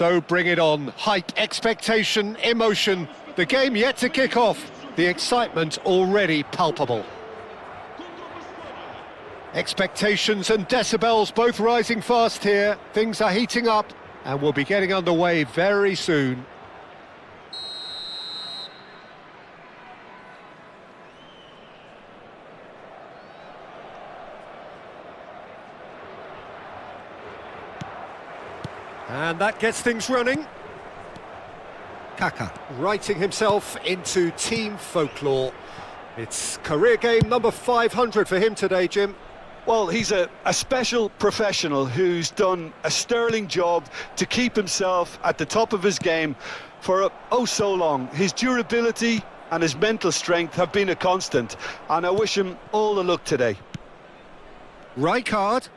So bring it on. Hype, expectation, emotion. The game yet to kick off. The excitement already palpable. Expectations and decibels both rising fast here. Things are heating up and we'll be getting underway very soon. And that gets things running. Kaka writing himself into team folklore. It's career game number 500 for him today, Jim. Well, he's a special professional who's done a sterling job to keep himself at the top of his game for oh so long. His durability and his mental strength have been a constant, and I wish him all the luck today. Rijkaard.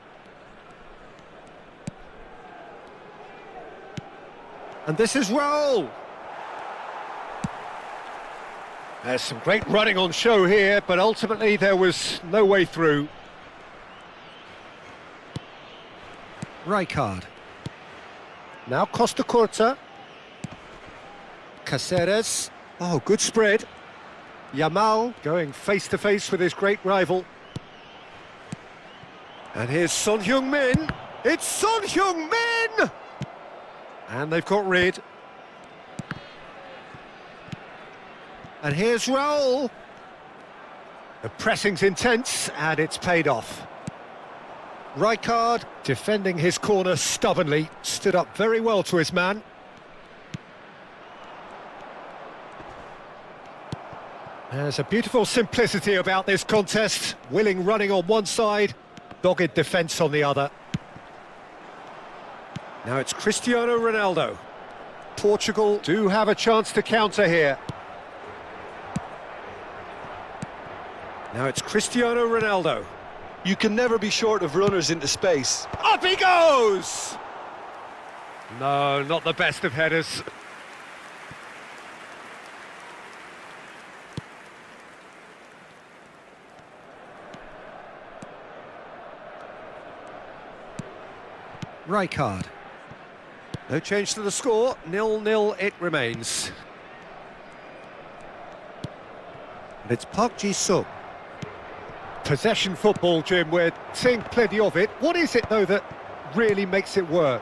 And this is Raul. There's some great running on show here, but ultimately there was no way through. Rijkaard. Now Costa Curta. Caceres. Oh, good spread. Yamal going face-to-face with his great rival. And here's Son Heung-min. It's Son Heung-min! And they've got rid. And here's Raul. The pressing's intense, and it's paid off. Rijkaard, defending his corner stubbornly, stood up very well to his man. There's a beautiful simplicity about this contest. Willing running on one side, dogged defence on the other. Now it's Cristiano Ronaldo. Portugal do have a chance to counter here. Now it's Cristiano Ronaldo. You can never be short of runners into space. Up he goes! No, not the best of headers. Rijkaard. No change to the score, 0-0 it remains. And it's Park Ji-sung. Possession football, Jim, we're seeing plenty of it. What is it, though, that really makes it work?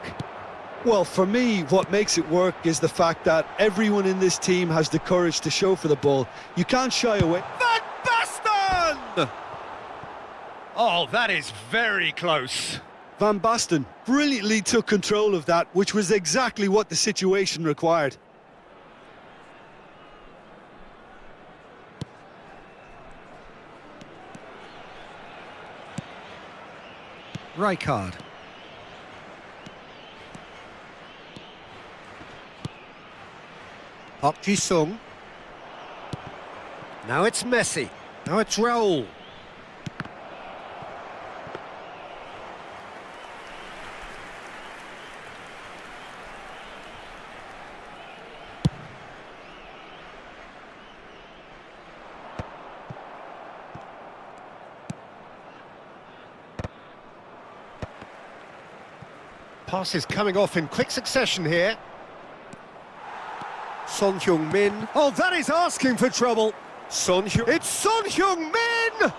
Well, for me, what makes it work is the fact that everyone in this team has the courage to show for the ball. You can't shy away. Van Basten! Oh, that is very close. Van Basten brilliantly took control of that, which was exactly what the situation required. Rijkaard. Park Ji-sung. Now it's Messi. Now it's Raul. Passes coming off in quick succession here. Son Heung-min. Oh, that is asking for trouble. It's Son Heung-min!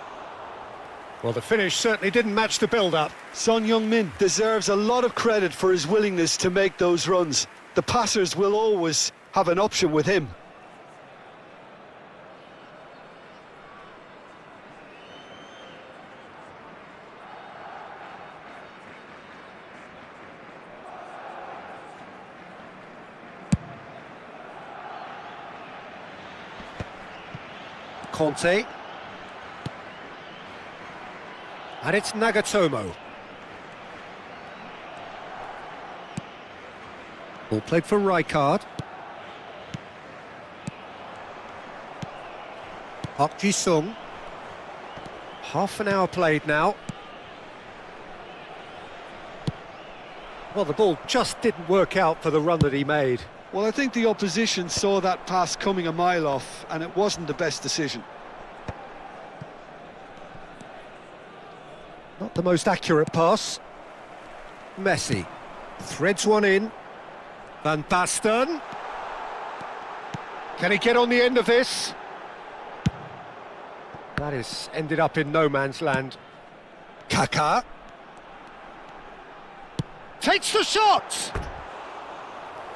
Well, the finish certainly didn't match the build-up. Son Heung-min deserves a lot of credit for his willingness to make those runs. The passers will always have an option with him. Conte. And it's Nagatomo. Ball played for Rijkaard. Park Ji-sung. Half an hour played now. Well, the ball just didn't work out for the run that he made. Well, I think the opposition saw that pass coming a mile off, and it wasn't the best decision. Not the most accurate pass. Messi threads one in. Van Basten. Can he get on the end of this? That is ended up in no man's land. Kaká. Takes the shot!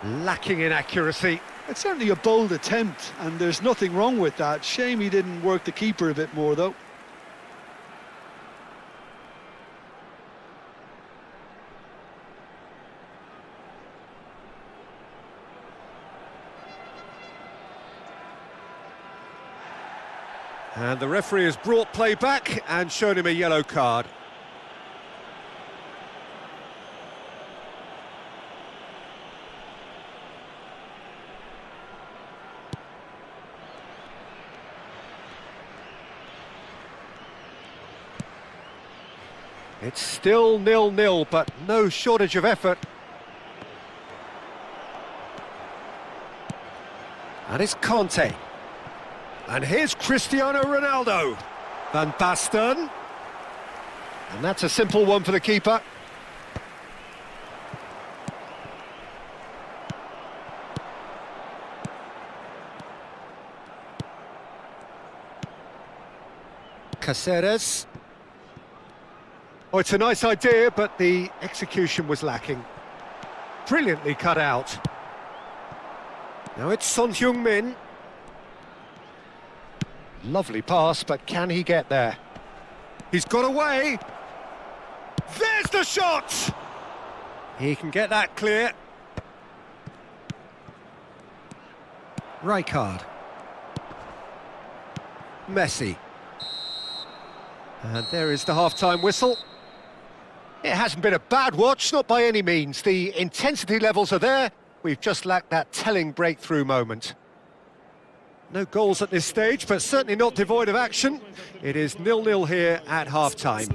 Lacking in accuracy. It's certainly a bold attempt, and there's nothing wrong with that. Shame he didn't work the keeper a bit more, though. And the referee has brought play back and shown him a yellow card. It's still 0-0, but no shortage of effort. And it's Conte. And here's Cristiano Ronaldo. Van Basten. And that's a simple one for the keeper. Cáceres. Oh, it's a nice idea, but the execution was lacking. Brilliantly cut out. Now it's Son Heung-min. Lovely pass, but can he get there? He's got away. There's the shot! He can get that clear. Rijkaard. Messi. And there is the half-time whistle. It hasn't been a bad watch, not by any means. The intensity levels are there. We've just lacked that telling breakthrough moment. No goals at this stage, but certainly not devoid of action. It is 0-0 here at half-time.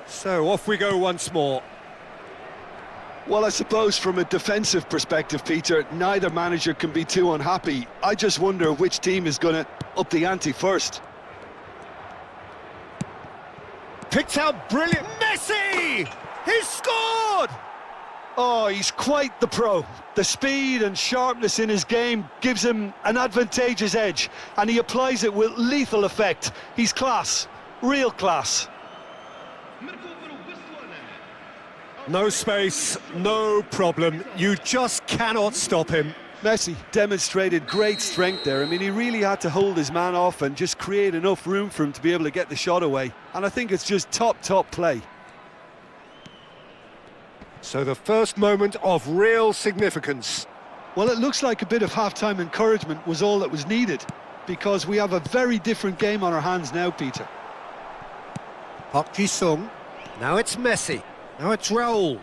So off we go once more. Well, I suppose from a defensive perspective, Peter, neither manager can be too unhappy. I just wonder which team is going to up the ante first. Picked out brilliant. Messi! He's scored! Oh, he's quite the pro. The speed and sharpness in his game gives him an advantageous edge, and he applies it with lethal effect. He's class, real class. No space, no problem. You just cannot stop him. Messi demonstrated great strength there. I mean, he really had to hold his man off and just create enough room for him to be able to get the shot away. And I think it's just top play. So the first moment of real significance. Well, it looks like a bit of half-time encouragement was all that was needed, because we have a very different game on our hands now, Peter. Park Ji-sung. Now it's Messi. Now it's Raul.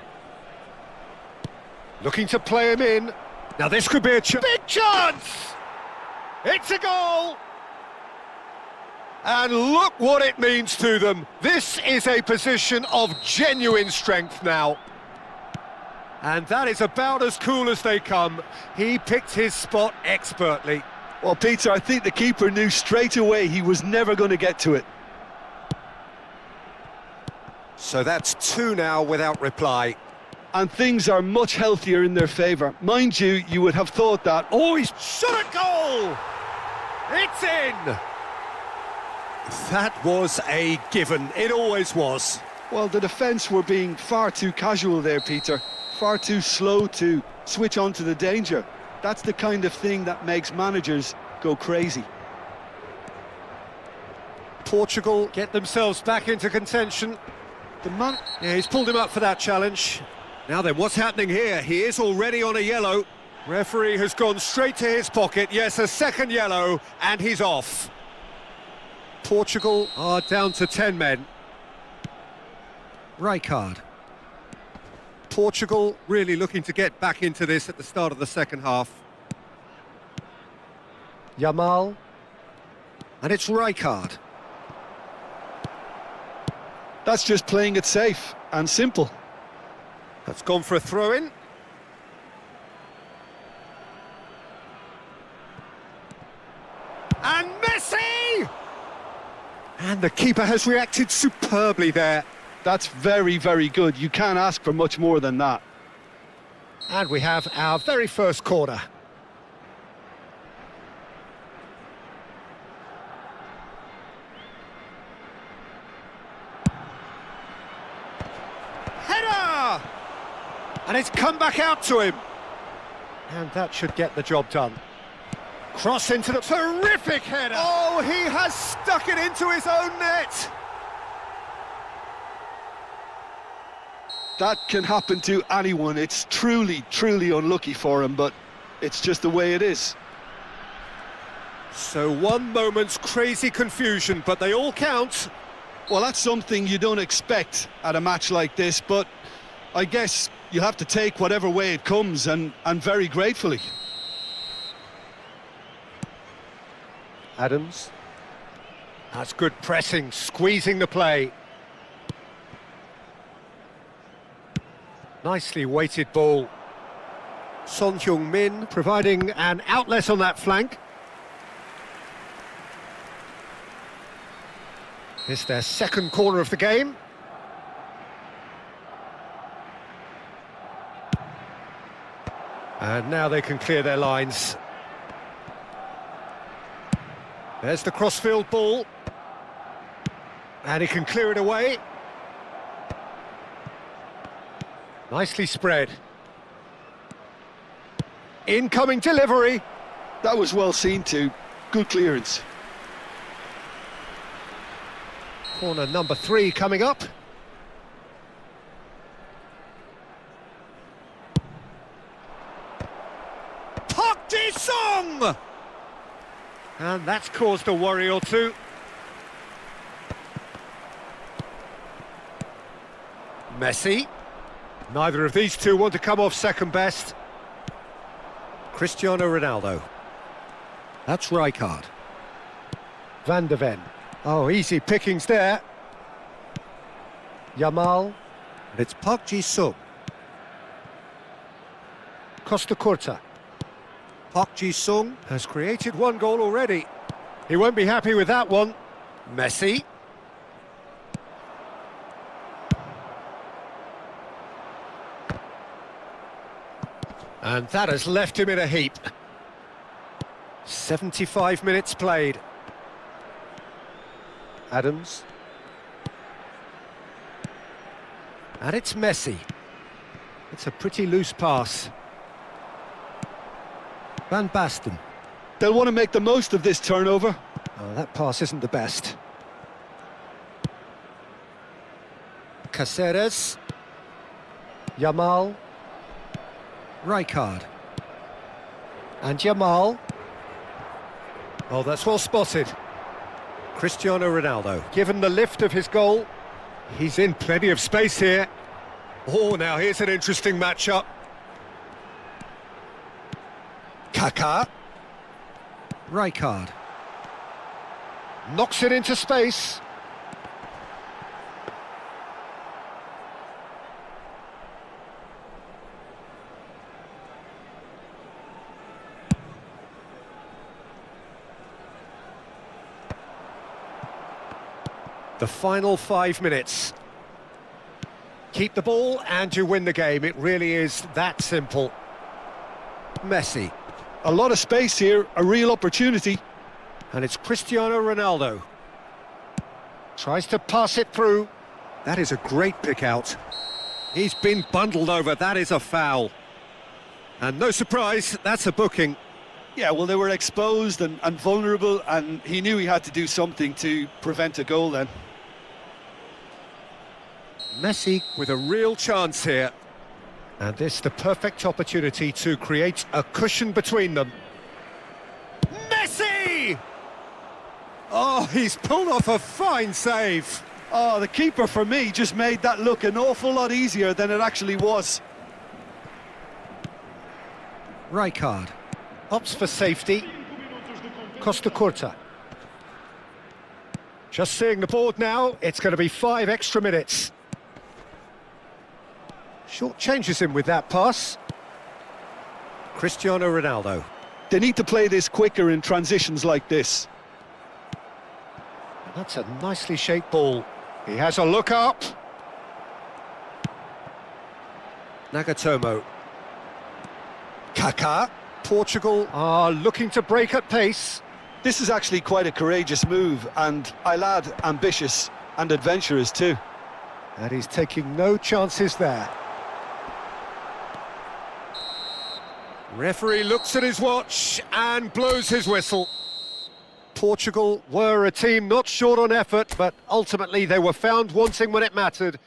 Looking to play him in. Now this could be a big chance! It's a goal! And look what it means to them. This is a position of genuine strength now. And that is about as cool as they come. He picked his spot expertly. Well, Peter, I think the keeper knew straight away he was never going to get to it. So that's two now without reply. And things are much healthier in their favour. Mind you, you would have thought that. Oh, he's shot a goal! It's in! That was a given. It always was. Well, the defence were being far too casual there, Peter. Far too slow to switch on to the danger. That's the kind of thing that makes managers go crazy. Portugal get themselves back into contention. Yeah, he's pulled him up for that challenge. Now then, what's happening here? He is already on a yellow. Referee has gone straight to his pocket. Yes, a second yellow, and he's off. Portugal are down to 10 men. Right card. Portugal really looking to get back into this at the start of the second half. Yamal. And it's Rijkaard. That's just playing it safe and simple. That's gone for a throw-in. And Messi! And the keeper has reacted superbly there. That's very, very good. You can't ask for much more than that. And we have our very first corner. Header! And it's come back out to him. And that should get the job done. Cross into the terrific header. Oh, he has stuck it into his own net. That can happen to anyone. It's truly, truly unlucky for him, but it's just the way it is. So one moment's crazy confusion, but they all count. Well, that's something you don't expect at a match like this, but I guess you have to take whatever way it comes, and very gratefully. Adams. That's good pressing, squeezing the play. Nicely weighted ball. Son Heung-min providing an outlet on that flank. It's their second corner of the game. And now they can clear their lines. There's the crossfield ball. And he can clear it away. Nicely spread. Incoming delivery. That was well seen too. Good clearance. Corner number 3 coming up. Park Ji-sung! And that's caused a worry or two. Messi. Neither of these two want to come off second best. Cristiano Ronaldo. That's Rijkaard. Van de Ven. Oh, easy pickings there. Yamal. And it's Park Ji-sung. Costa Curta. Park Ji-sung has created one goal already. He won't be happy with that one. Messi. And that has left him in a heap. 75 minutes played. Adams. And it's Messi. It's a pretty loose pass. Van Basten. They'll want to make the most of this turnover. Oh, that pass isn't the best. Caceres. Yamal. Rijkaard. And Yamal. Oh, that's well spotted. Cristiano Ronaldo, given the lift of his goal, he's in plenty of space here. Oh, now here's an interesting matchup. Kaká. Rijkaard. Knocks it into space. The final 5 minutes. Keep the ball and you win the game. It really is that simple. Messi. A lot of space here, a real opportunity. And it's Cristiano Ronaldo. Tries to pass it through. That is a great pick out. He's been bundled over. That is a foul. And no surprise, that's a booking. Yeah, well, they were exposed and vulnerable, and he knew he had to do something to prevent a goal then. Messi with a real chance here. And this the perfect opportunity to create a cushion between them. Messi! Oh, he's pulled off a fine save. Oh, the keeper, for me, just made that look an awful lot easier than it actually was. Rijkaard opts for safety. Costa Curta. Just seeing the board now, it's going to be 5 extra minutes. Short changes him with that pass. Cristiano Ronaldo. They need to play this quicker in transitions like this. That's a nicely shaped ball. He has a look up. Nagatomo. Kaká. Portugal are looking to break at pace. This is actually quite a courageous move, and I'll add ambitious and adventurous too. And he's taking no chances there. Referee looks at his watch and blows his whistle. Portugal were a team not short on effort, but ultimately they were found wanting when it mattered.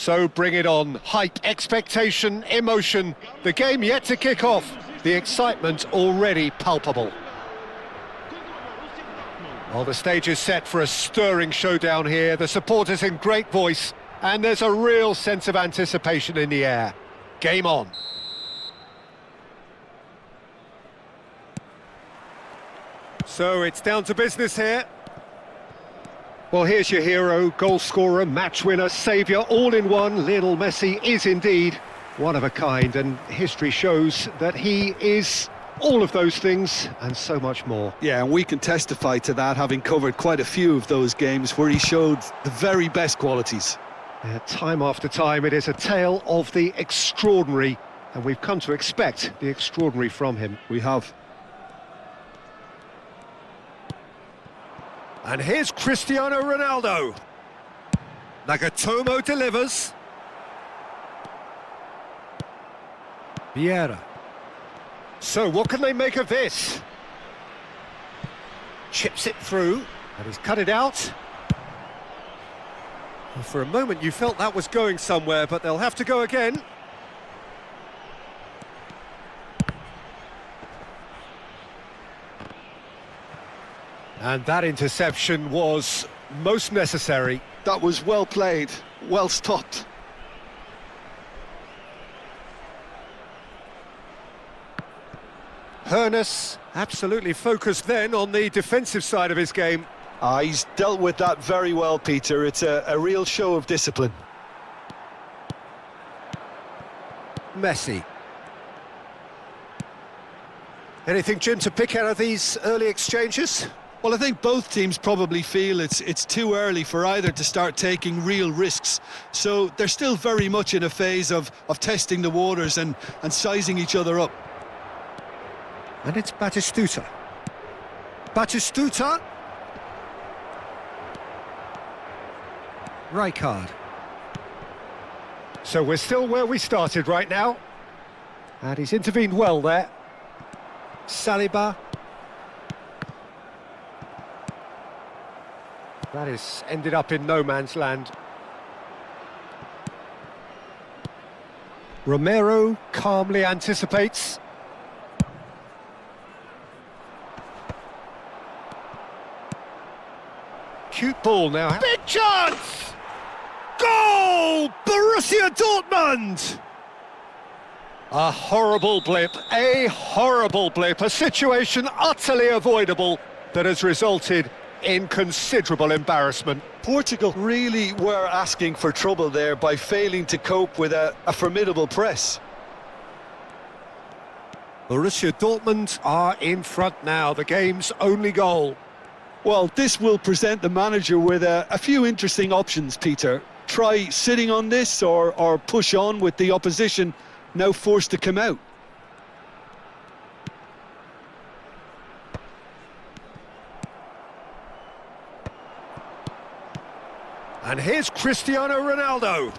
So bring it on. Hype, expectation, emotion. The game yet to kick off. The excitement already palpable. Well, the stage is set for a stirring showdown here. The supporters in great voice, and there's a real sense of anticipation in the air. Game on. So it's down to business here. Well, here's your hero, goal scorer, match winner, saviour, all in one. Lionel Messi is indeed one of a kind, and history shows that he is all of those things and so much more. Yeah, and we can testify to that, having covered quite a few of those games where he showed the very best qualities. Time after time, it is a tale of the extraordinary, and we've come to expect the extraordinary from him. We have. And here's Cristiano Ronaldo. Nagatomo delivers. Vieira. So what can they make of this? Chips it through, and he's cut it out. Well, for a moment you felt that was going somewhere, but they'll have to go again. And that interception was most necessary. That was well played, well stopped. Hoeneß absolutely focused then on the defensive side of his game. He's dealt with that very well, Peter. It's a real show of discipline. Messi. Anything, Jim, to pick out of these early exchanges? Well, I think both teams probably feel it's too early for either to start taking real risks. So they're still very much in a phase of testing the waters and sizing each other up. And it's Batistuta. Batistuta. Rijkaard. So we're still where we started right now. And he's intervened well there. Saliba. That has ended up in no man's land. Romero calmly anticipates. Cute ball now. Big chance! Goal! Borussia Dortmund! A horrible blip, a situation utterly avoidable that has resulted in considerable embarrassment. Portugal really were asking for trouble there by failing to cope with a formidable press. Borussia Dortmund are in front now, the game's only goal. Well, this will present the manager with a few interesting options, Peter. Try sitting on this or push on with the opposition now forced to come out. And here's Cristiano Ronaldo.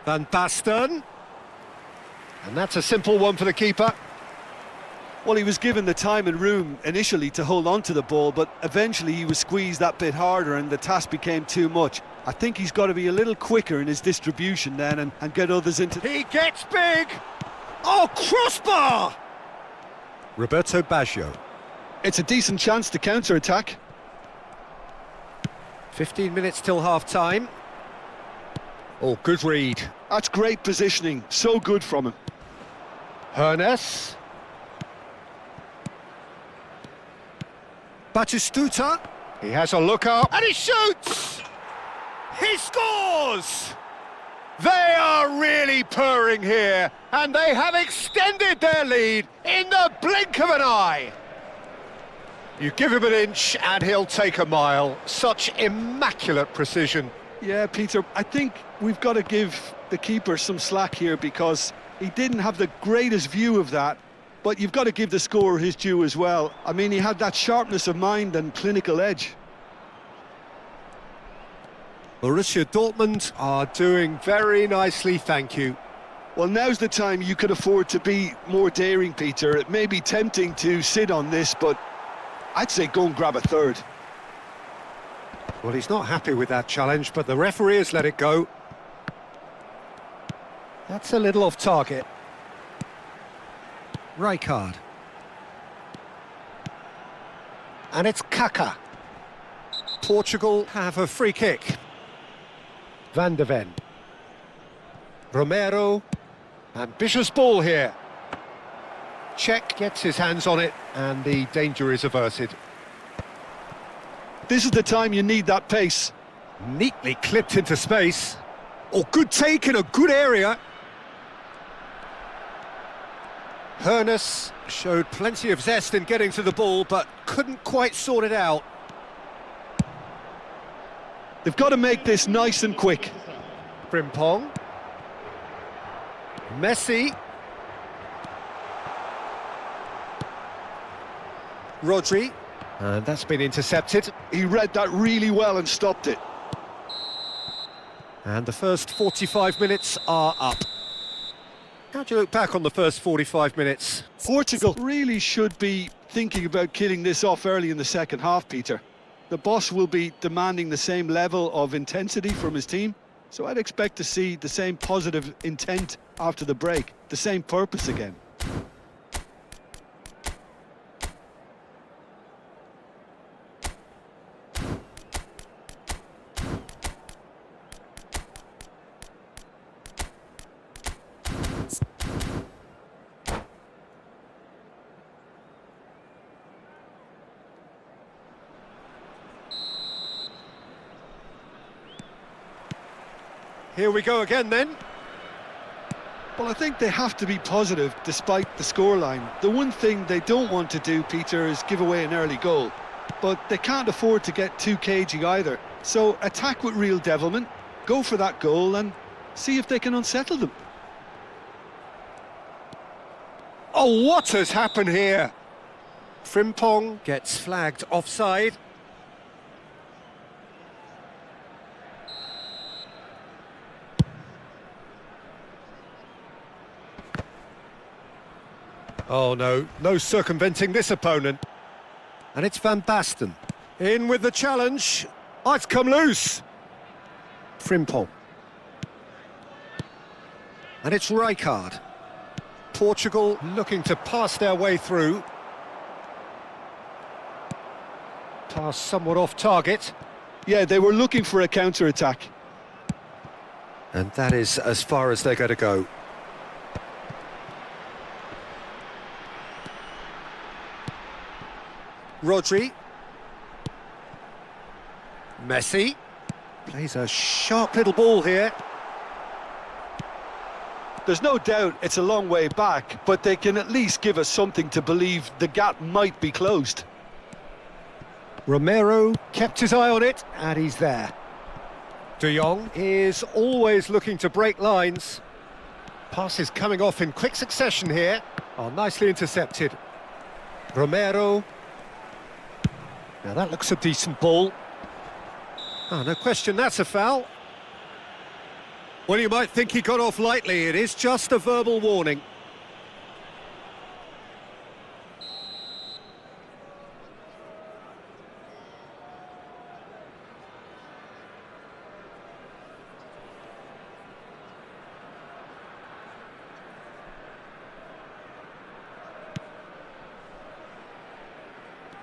Van Basten. And that's a simple one for the keeper. Well, he was given the time and room initially to hold on to the ball, but eventually he was squeezed that bit harder and the task became too much. I think he's got to be a little quicker in his distribution then and get others into... He gets big! Oh, crossbar! Roberto Baggio. It's a decent chance to counter-attack. 15 minutes till half-time. Oh, good read. That's great positioning, so good from him. Hoeneß. Batistuta. He has a look up and he shoots! He scores! They are really purring here, and they have extended their lead in the blink of an eye. You give him an inch and he'll take a mile. Such immaculate precision. Yeah, Peter, I think we've got to give the keeper some slack here because he didn't have the greatest view of that, but you've got to give the scorer his due as well. I mean, he had that sharpness of mind and clinical edge. Borussia Dortmund are doing very nicely, thank you. Well, now's the time you could afford to be more daring, Peter. It may be tempting to sit on this, but I'd say go and grab a third. Well, he's not happy with that challenge, but the referee has let it go. That's a little off target. Rijkaard. And it's Kaká. Portugal have a free kick. Van de Ven. Romero. Ambitious ball here. Cech gets his hands on it, and the danger is averted. This is the time you need that pace. Neatly clipped into space. Oh, good take in a good area. Hoeneß showed plenty of zest in getting to the ball, but couldn't quite sort it out. They've got to make this nice and quick. Frimpong. Messi. Rodri. And that's been intercepted. He read that really well and stopped it. And the first 45 minutes are up. How do you look back on the first 45 minutes? Portugal really should be thinking about killing this off early in the second half, Peter. The boss will be demanding the same level of intensity from his team, so I'd expect to see the same positive intent after the break, the same purpose again. Here we go again then. Well, I think they have to be positive despite the scoreline. The one thing they don't want to do, Peter, is give away an early goal. But they can't afford to get too cagey either. So attack with real devilment, go for that goal and see if they can unsettle them. Oh, what has happened here? Frimpong gets flagged offside. Oh no, no circumventing this opponent. And it's Van Basten. In with the challenge. Oh, it's come loose. Frimpong. And it's Rijkaard. Portugal looking to pass their way through. Pass somewhat off target. Yeah, they were looking for a counter-attack. And that is as far as they're going to go. Rodri. Messi. Plays a sharp little ball here. There's no doubt it's a long way back, but they can at least give us something to believe the gap might be closed. Romero kept his eye on it, and he's there. De Jong is always looking to break lines. Passes coming off in quick succession here. Oh, nicely intercepted. Romero. Now that looks a decent ball. Oh, no question, that's a foul. Well, you might think he got off lightly. It is just a verbal warning.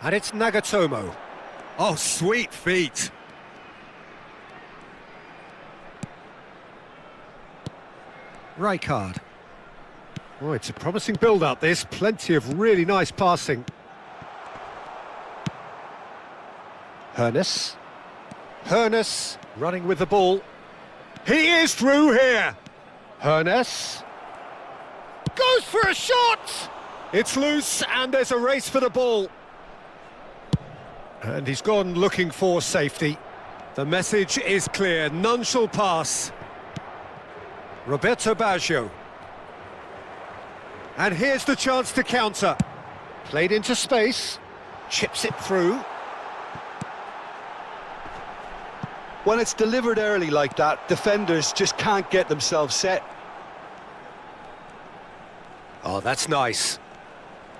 And it's Nagatomo. Oh, sweet feet. Rijkaard. Oh, it's a promising build-up, this. Plenty of really nice passing. Hernes. Hernes running with the ball. He is through here. Hernes. Goes for a shot! It's loose and there's a race for the ball. And he's gone looking for safety. The message is clear, none shall pass. Roberto Baggio. And here's the chance to counter. Played into space, chips it through. When it's delivered early like that, defenders just can't get themselves set. Oh, that's nice.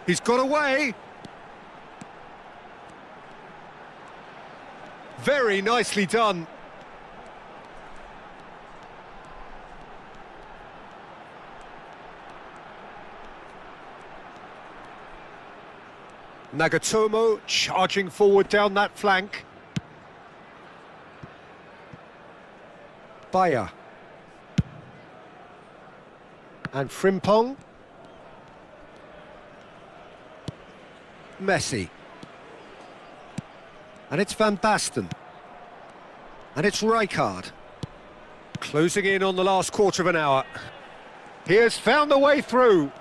He's got away. Very nicely done. Nagatomo charging forward down that flank. Bayer. And Frimpong. Messi. And it's Van Basten. And it's Rijkaard. Closing in on the last quarter of an hour. He has found the way through.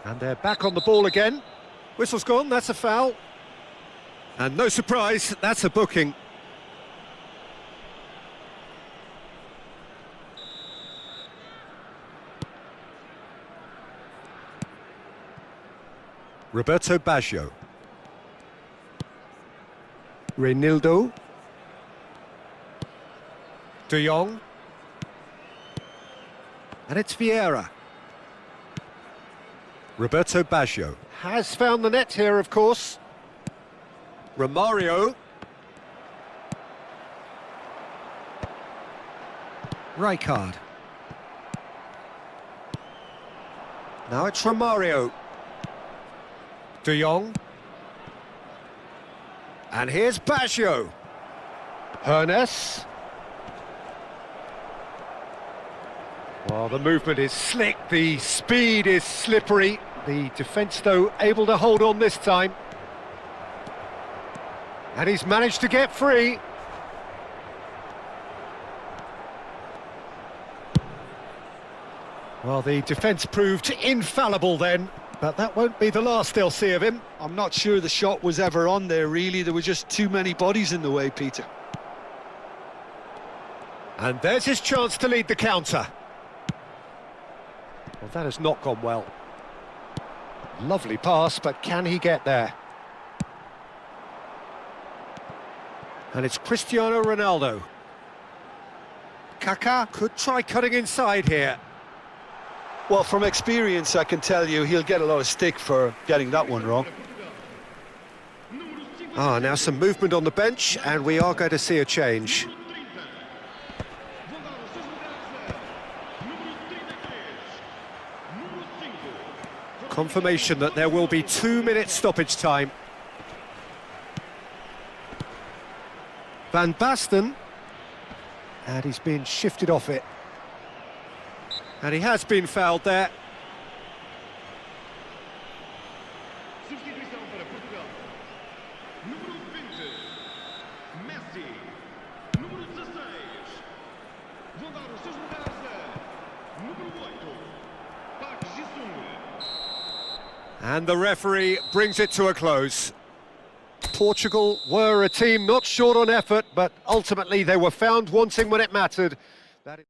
And they're back on the ball again. Whistle's gone, that's a foul. And no surprise, that's a booking. Roberto Baggio. Reinildo. De Jong. And it's Vieira. Roberto Baggio. Has found the net here, of course. Romario. Rijkaard. Now it's Romario. De Jong. And here's Baggio. Hernes. Well, the movement is slick, the speed is slippery. The defence, though, able to hold on this time. And he's managed to get free. Well, the defence proved infallible then, but that won't be the last they'll see of him. I'm not sure the shot was ever on there, really. There were just too many bodies in the way, Peter. And there's his chance to lead the counter. Well, that has not gone well. Lovely pass, but can he get there? And it's Cristiano Ronaldo. Kaká could try cutting inside here. Well, from experience, I can tell you he'll get a lot of stick for getting that one wrong. Now some movement on the bench, and we are going to see a change. Confirmation that there will be 2 minutes stoppage time. Van Basten. And he's been shifted off it. And he has been fouled there. Substituição para Portugal. Número 20, Messi. Número 16. Vão dar os seus lugares a número 8, Park Ji-sung. And the referee brings it to a close. Portugal were a team not short on effort, but ultimately they were found wanting when it mattered. That is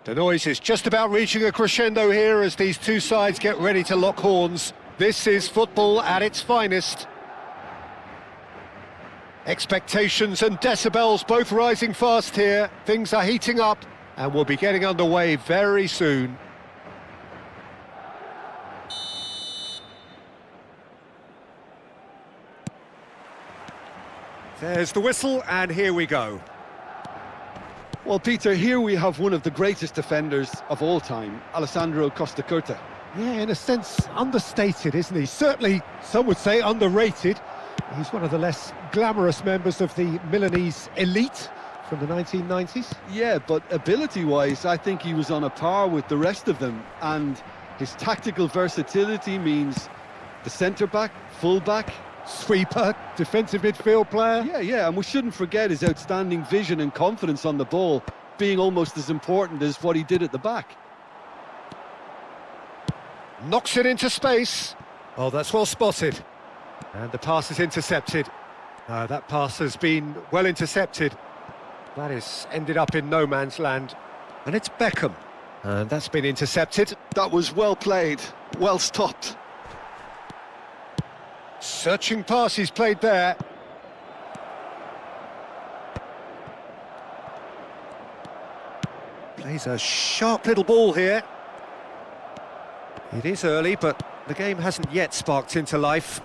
The noise is just about reaching a crescendo here as these two sides get ready to lock horns. This is football at its finest. Expectations and decibels both rising fast here. Things are heating up and we'll be getting underway very soon. There's the whistle and here we go. Well, Peter, here we have one of the greatest defenders of all time, Alessandro Costa Curta. Yeah, in a sense, understated, isn't he? Certainly, some would say underrated. He's one of the less glamorous members of the Milanese elite from the 1990s. Yeah, but ability-wise, I think he was on a par with the rest of them. And his tactical versatility means the centre-back, full-back, Sweeper, defensive midfield player. Yeah, and we shouldn't forget his outstanding vision and confidence on the ball, being almost as important as what he did at the back. Knocks it into space. Oh, that's well spotted. And the pass is intercepted. That pass has been well intercepted. That is ended up in no man's land. And it's Beckham. And that's been intercepted. That was well played, well stopped. Searching pass he's played there. Plays a sharp little ball here. It is early, but the game hasn't yet sparked into life.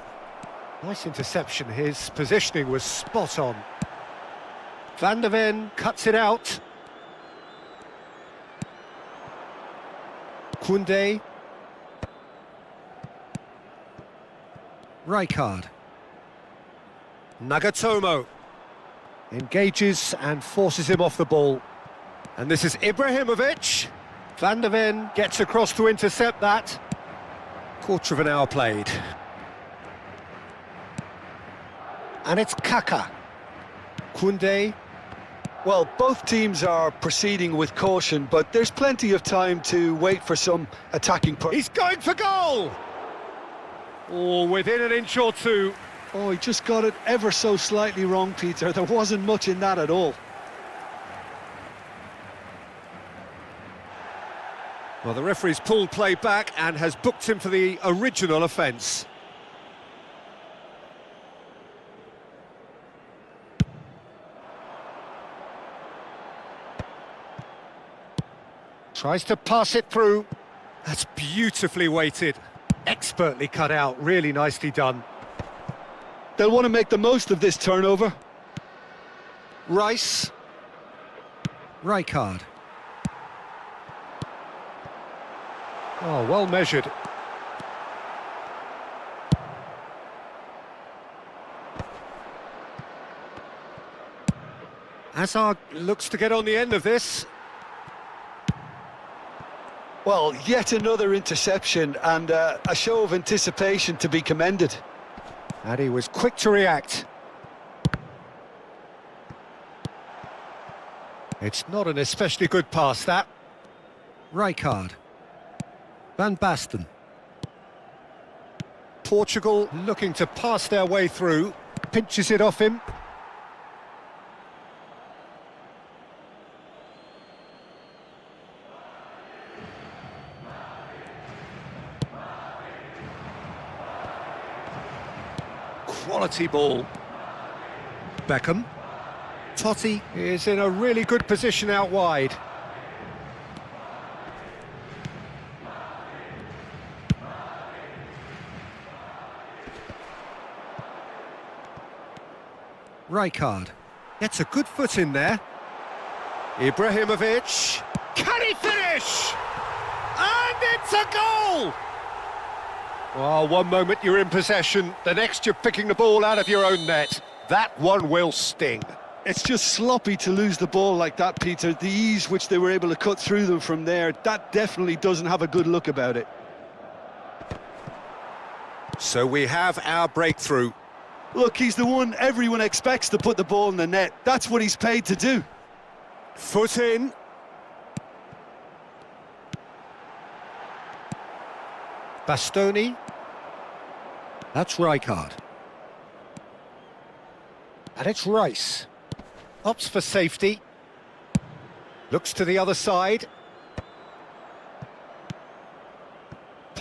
Nice interception, his positioning was spot on. Van der Ven cuts it out. Koundé. Rijkaard. Nagatomo engages and forces him off the ball. And this is Ibrahimovic. Van der Ven gets across to intercept that. Quarter of an hour played. And it's Kaka. Koundé. Well, both teams are proceeding with caution, but there's plenty of time to wait for some attacking... He's going for goal! Oh, within an inch or two. Oh, he just got it ever so slightly wrong, Peter. There wasn't much in that at all. Well, the referee's pulled play back and has booked him for the original offence. Tries to pass it through. That's beautifully weighted. Expertly cut out, really nicely done. They'll want to make the most of this turnover. Rice. Rijkaard. Oh, well measured. Hazard looks to get on the end of this. Well, yet another interception and a show of anticipation to be commended. And he was quick to react. It's not an especially good pass, that. Rijkaard. Van Basten. Portugal looking to pass their way through. Pinches it off him. Quality ball. Beckham. Totti is in a really good position out wide. Rijkaard gets a good foot in there. Ibrahimovic. Can he finish? And it's a goal! Well, one moment you're in possession, the next you're picking the ball out of your own net. That one will sting. It's just sloppy to lose the ball like that, Peter. The ease which they were able to cut through them from there, that definitely doesn't have a good look about it. So we have our breakthrough. Look, he's the one everyone expects to put the ball in the net. That's what he's paid to do. Foot in. Bastoni. That's Rijkaard. And it's Rice. Opts for safety. Looks to the other side.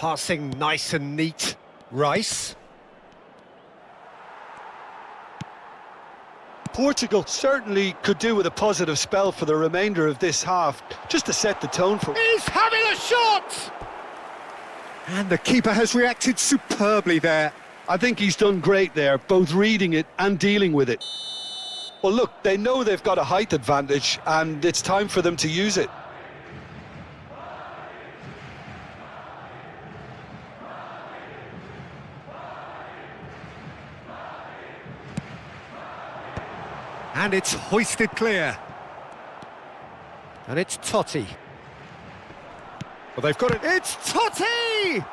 Passing nice and neat. Rice. Portugal certainly could do with a positive spell for the remainder of this half, just to set the tone for... He's having a shot! And the keeper has reacted superbly there. I think he's done great there, both reading it and dealing with it. Well, look, they know they've got a height advantage, and it's time for them to use it. And it's hoisted clear. And it's Totti. Well, they've got it. It's Totti!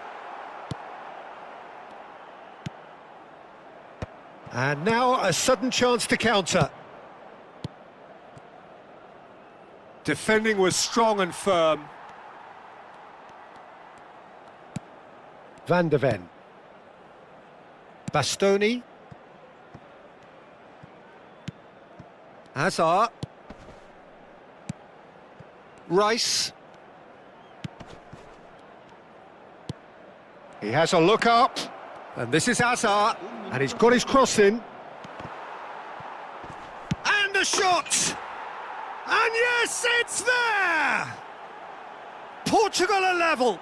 And now a sudden chance to counter. Defending was strong and firm. Van de Ven. Bastoni. Hazard. Rice. He has a look up. And this is Hazard. And he's got his cross in. And a shot! And yes, it's there! Portugal are level.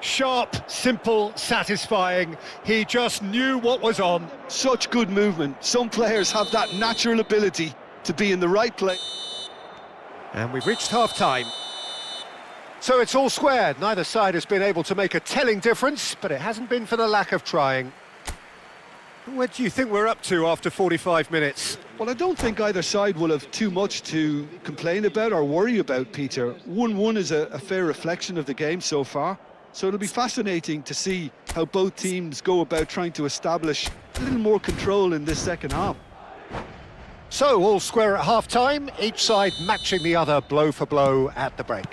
Sharp, simple, satisfying. He just knew what was on. Such good movement. Some players have that natural ability to be in the right place. And we've reached half-time. So it's all squared. Neither side has been able to make a telling difference, but it hasn't been for the lack of trying. What do you think we're up to after 45 minutes? Well, I don't think either side will have too much to complain about or worry about, Peter. 1-1 is a fair reflection of the game so far. So it'll be fascinating to see how both teams go about trying to establish a little more control in this second half. So, all square at half-time, each side matching the other blow for blow at the break.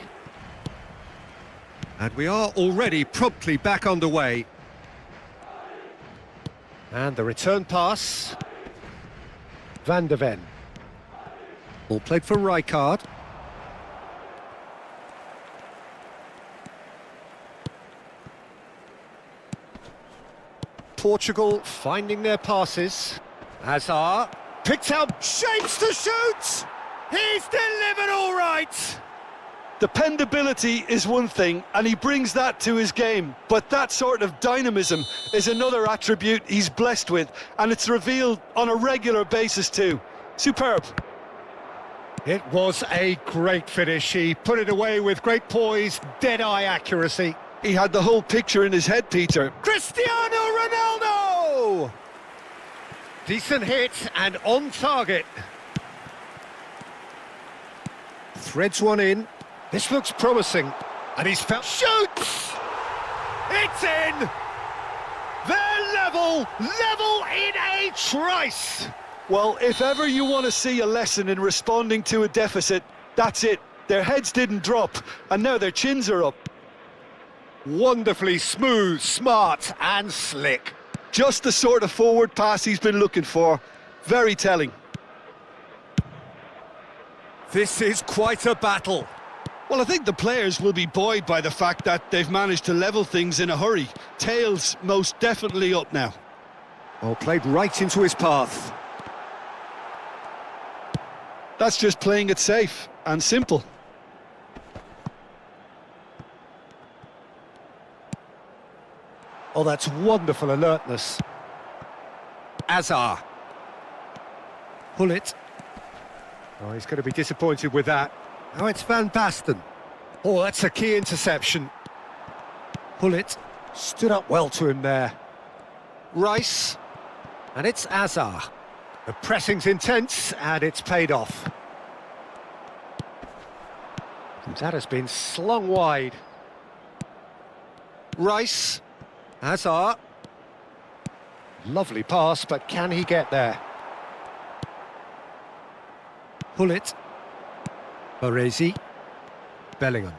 And we are already promptly back underway. And the return pass. Van de Ven. All played for Rijkaard. Portugal finding their passes. Hazard picked out shapes to shoot. He's delivered all right. Dependability is one thing, and he brings that to his game, but that sort of dynamism is another attribute he's blessed with, and it's revealed on a regular basis too. Superb. It was a great finish. He put it away with great poise, dead-eye accuracy. He had the whole picture in his head, Peter. Cristiano Ronaldo! Decent hit and on target. Threads one in. This looks promising. And he's found... Shoots! It's in! They're level! Level in a trice! Well, if ever you want to see a lesson in responding to a deficit, that's it. Their heads didn't drop, and now their chins are up. Wonderfully smooth, smart and slick. Just the sort of forward pass he's been looking for. Very telling. This is quite a battle. Well, I think the players will be buoyed by the fact that they've managed to level things in a hurry. Tails most definitely up now. Well, played right into his path. That's just playing it safe and simple. Oh, that's wonderful alertness. Hazard. Pull it. Oh, he's going to be disappointed with that. Oh, it's Van Basten. Oh, that's a key interception. Pull it. Stood up well to him there. Rice. And it's Hazard. The pressing's intense, and it's paid off. That has been slung wide. Rice. Hazard. Lovely pass, but can he get there? Pull it. Baresi. Bellingham.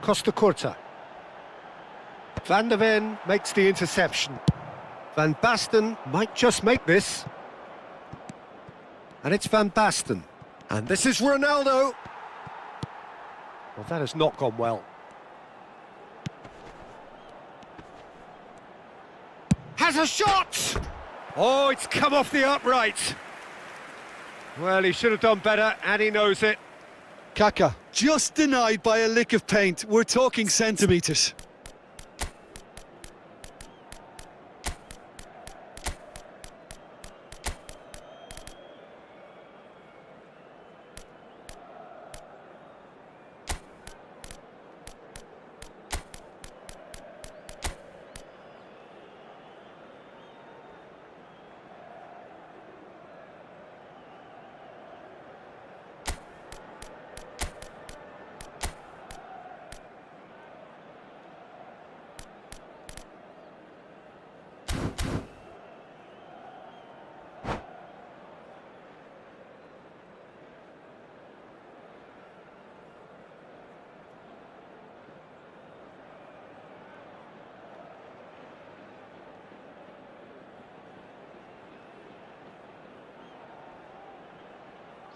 Costa Curta. Van de Ven makes the interception. Van Basten might just make this. And it's Van Basten. And this is Ronaldo. Well, that has not gone well. Has a shot! Oh, it's come off the upright. Well, he should have done better, and he knows it. Kaka, just denied by a lick of paint. We're talking centimetres.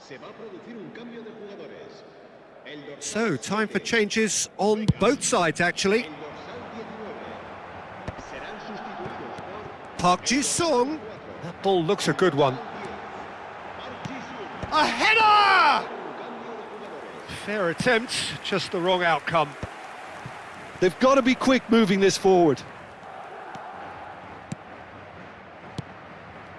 Se va a producir un cambio de jugadores. So, time for changes on both sides, actually. Park Ji-sung. That ball looks a good one. A header! Fair attempt, just the wrong outcome. They've got to be quick moving this forward.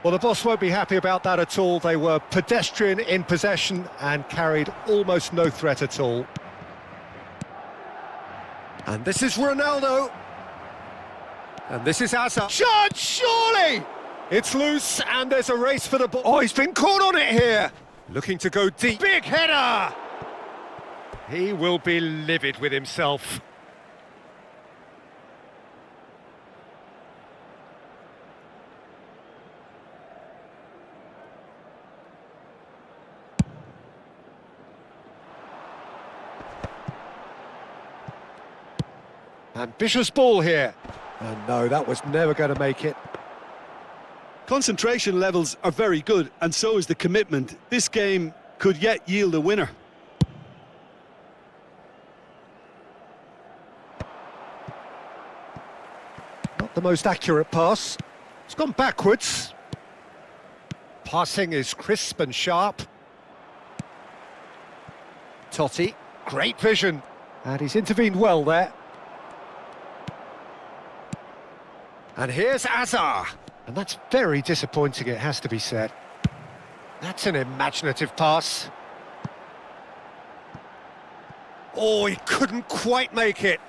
Well, the boss won't be happy about that at all. They were pedestrian in possession and carried almost no threat at all. And this is Ronaldo. And this is Hazard. Shot, surely! It's loose and there's a race for the ball. Oh, he's been caught on it here. Looking to go deep. Big header! He will be livid with himself. Ambitious ball here. And no, that was never going to make it. Concentration levels are very good, and so is the commitment. This game could yet yield a winner. Not the most accurate pass. It's gone backwards. Passing is crisp and sharp. Totti, great vision. And he's intervened well there. And here's Hazard. And that's very disappointing, it has to be said. That's an imaginative pass. Oh, he couldn't quite make it.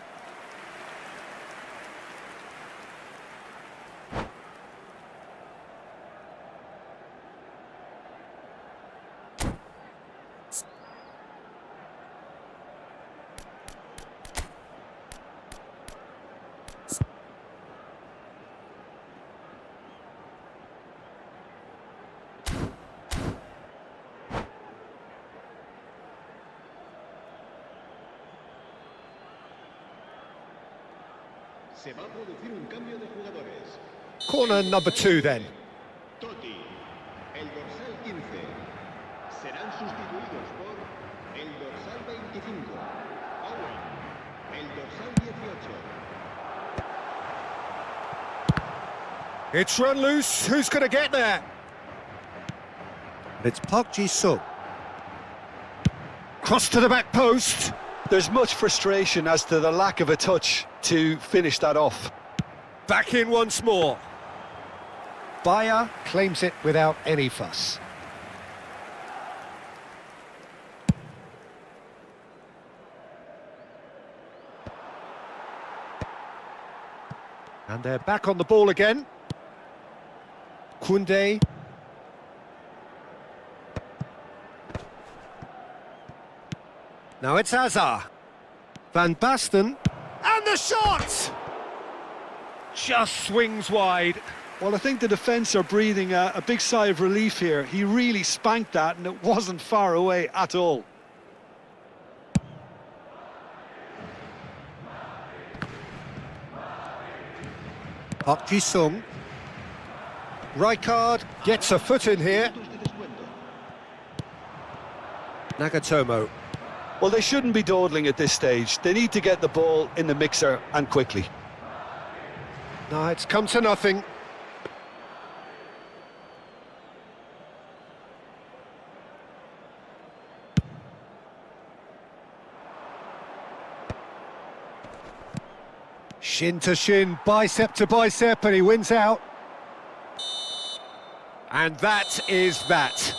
Se va a producir un cambio de jugadores. Corner number 2 then. Totti, el dorsal 15. Serán sustituidos por el dorsal 25. Owen, el dorsal 18. It's run loose. Who's going to get there? It's Park Ji-sung. Cross to the back post. There's much frustration as to the lack of a touch to finish that off. Back in once more. Bayer claims it without any fuss. And they're back on the ball again. Koundé. Now it's Hazard. Van Basten. And the shot! Just swings wide. Well, I think the defence are breathing a big sigh of relief here. He really spanked that and it wasn't far away at all. Park Ji-sung. Rijkaard gets a foot in here. Nagatomo. Well, they shouldn't be dawdling at this stage. They need to get the ball in the mixer and quickly. No, it's come to nothing. Shin to shin, bicep to bicep, and he wins out. And that is that.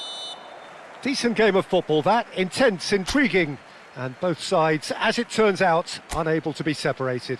Decent game of football, that. Intense, intriguing, and both sides, as it turns out, unable to be separated.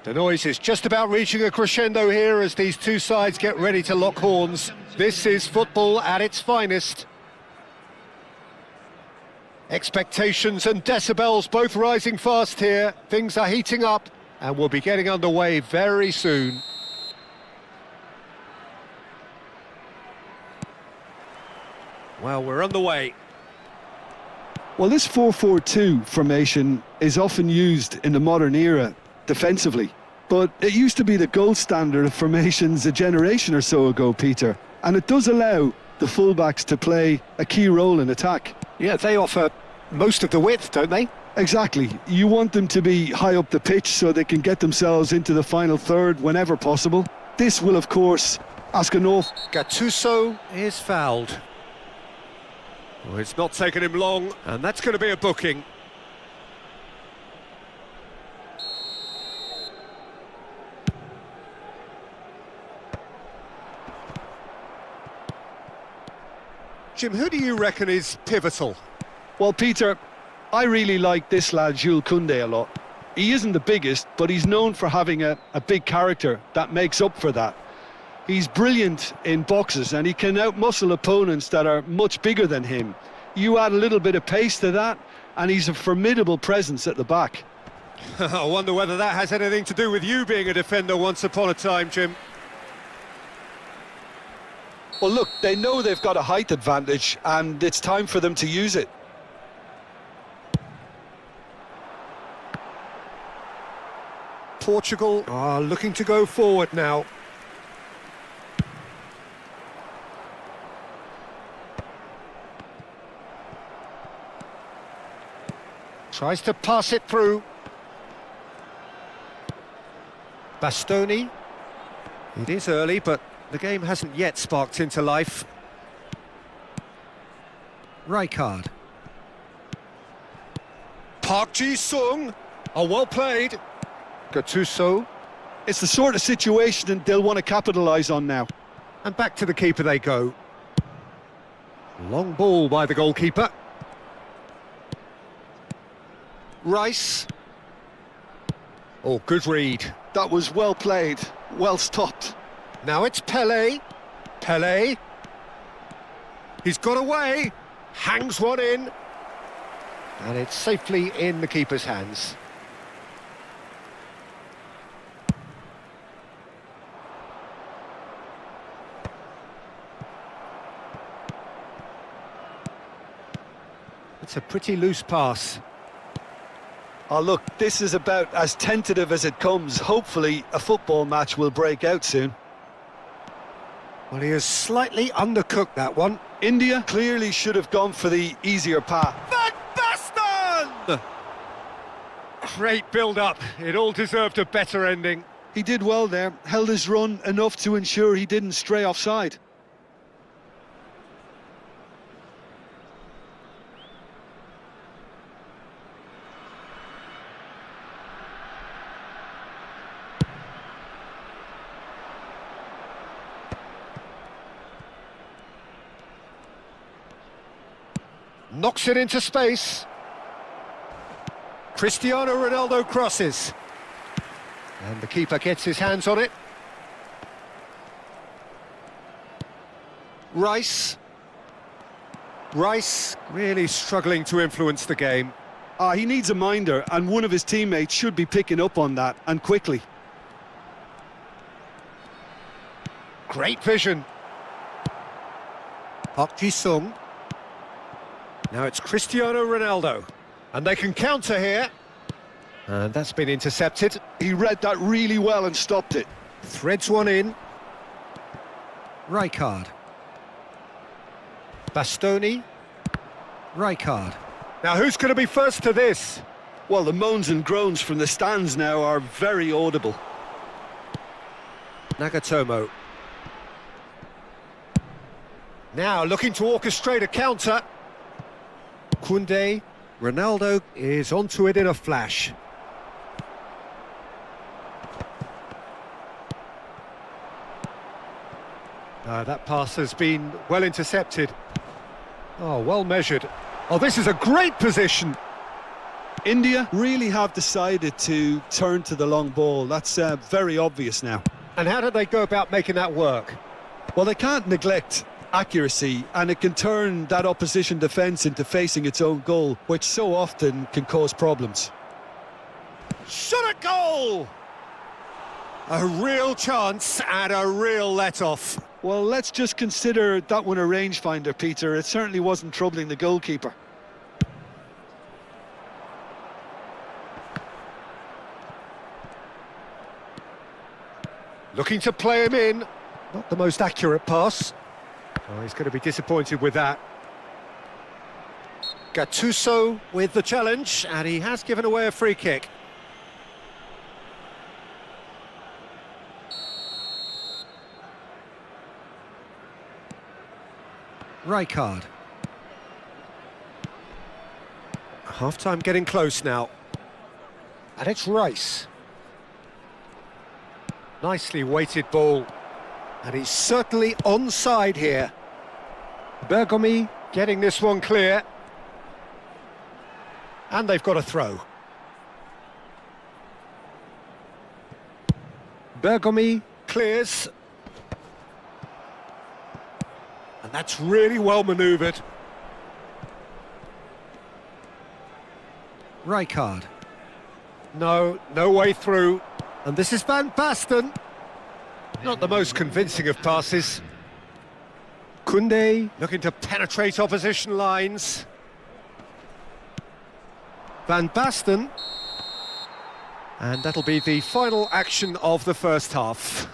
The noise is just about reaching a crescendo here as these two sides get ready to lock horns. This is football at its finest. Expectations and decibels both rising fast here. Things are heating up and we'll be getting underway very soon. Well, we're underway. Well, this 4-4-2 formation is often used in the modern era defensively, but it used to be the gold standard of formations a generation or so ago, Peter, and it does allow the fullbacks to play a key role in attack. Yeah, they offer most of the width, don't they? Exactly. You want them to be high up the pitch so they can get themselves into the final third whenever possible. This will, of course, ask an awful... Gattuso is fouled. Well, it's not taken him long, and that's going to be a booking. Jim, who do you reckon is pivotal? Well, Peter, I really like this lad, Jules Koundé, a lot. He isn't the biggest, but he's known for having a big character that makes up for that. He's brilliant in boxes, and he can outmuscle opponents that are much bigger than him. You add a little bit of pace to that, and he's a formidable presence at the back. I wonder whether that has anything to do with you being a defender once upon a time, Jim. Well, look, they know they've got a height advantage, and it's time for them to use it. Portugal are looking to go forward now. Tries to pass it through. Bastoni. It is early, but the game hasn't yet sparked into life. Rijkaard. Park Ji-sung. Oh, well played. Gattuso. It's the sort of situation that they'll want to capitalise on now. And back to the keeper they go. Long ball by the goalkeeper. Rice. Oh, good read. That was well played, well stopped. Now it's Pele. Pele. He's got away. Hangs one in. And it's safely in the keeper's hands. It's a pretty loose pass. Oh, look, this is about as tentative as it comes. Hopefully, a football match will break out soon. Well, he has slightly undercooked that one. India clearly should have gone for the easier path. Van Basten! Great build-up. It all deserved a better ending. He did well there, held his run enough to ensure he didn't stray offside. Knocks it into space. Cristiano Ronaldo crosses. And the keeper gets his hands on it. Rice. Rice really struggling to influence the game. He needs a minder, and one of his teammates should be picking up on that, and quickly. Great vision. Park Ji-sung. Now it's Cristiano Ronaldo. And they can counter here. And that's been intercepted. He read that really well and stopped it. Threads one in. Rijkaard. Bastoni. Rijkaard. Now who's going to be first to this? Well, the moans and groans from the stands now are very audible. Nagatomo. Now looking to orchestrate a counter. Koundé. Ronaldo is onto it in a flash. That pass has been well intercepted. Oh, well measured. Oh, this is a great position. India really have decided to turn to the long ball. That's very obvious now. And how did they go about making that work? Well, they can't neglect accuracy, and it can turn that opposition defence into facing its own goal, which so often can cause problems. Shot at goal! A real chance and a real let-off. Well, let's just consider that one a rangefinder, Peter. It certainly wasn't troubling the goalkeeper. Looking to play him in. Not the most accurate pass. Oh, he's going to be disappointed with that. Gattuso with the challenge, and he has given away a free kick. Rijkaard. Half-time getting close now. And it's Rice. Nicely weighted ball. And he's certainly onside here. Bergomi getting this one clear. And they've got a throw. Bergomi clears. And that's really well manoeuvred. Rijkaard. No way through. And this is Van Basten. Not the most convincing of passes. Koundé looking to penetrate opposition lines. Van Basten. And that'll be the final action of the first half.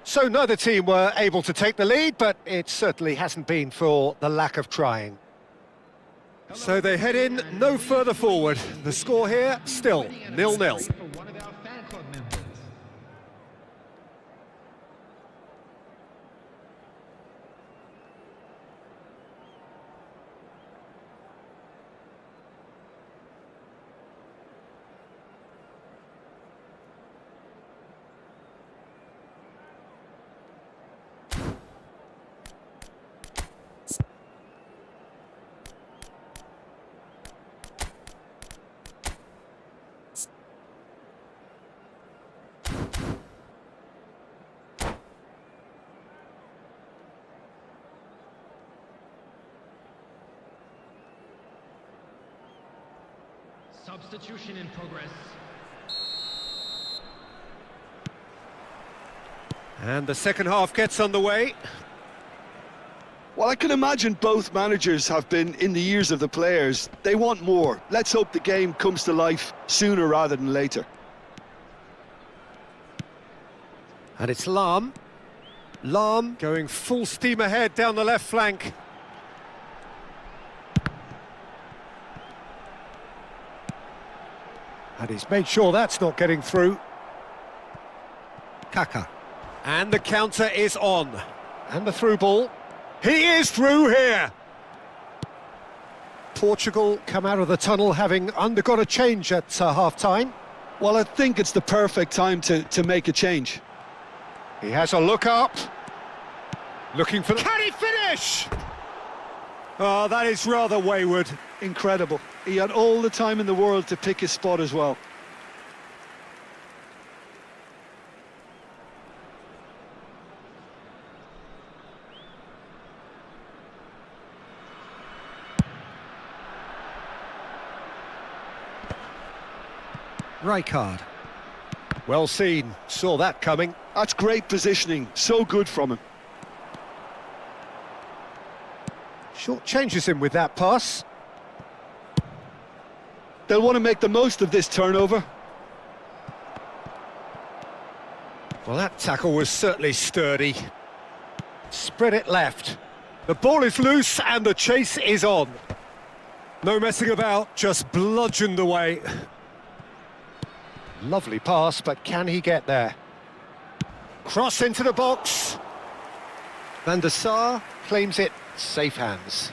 So neither team were able to take the lead, but it certainly hasn't been for the lack of trying. So they head in no further forward. The score here, still 0-0. Substitution in progress. And the second half gets underway. Well, I can imagine both managers have been in the ears of the players. They want more. Let's hope the game comes to life sooner rather than later. And it's Lahm. Lahm going full steam ahead down the left flank. And he's made sure that's not getting through. Kaka. And the counter is on. And the through ball. He is through here! Portugal come out of the tunnel having undergone a change at half-time. Well, I think it's the perfect time to make a change. He has a look up. Looking for... Can he finish? Oh, that is rather wayward. Incredible. He had all the time in the world to pick his spot as well. Rijkaard. Well seen. Saw that coming. That's great positioning. So good from him. Short changes him with that pass. They'll want to make the most of this turnover. Well, that tackle was certainly sturdy. Spread it left. The ball is loose and the chase is on. No messing about, just bludgeoned away. Lovely pass, but can he get there? Cross into the box. Van der Sar claims it. Safe hands.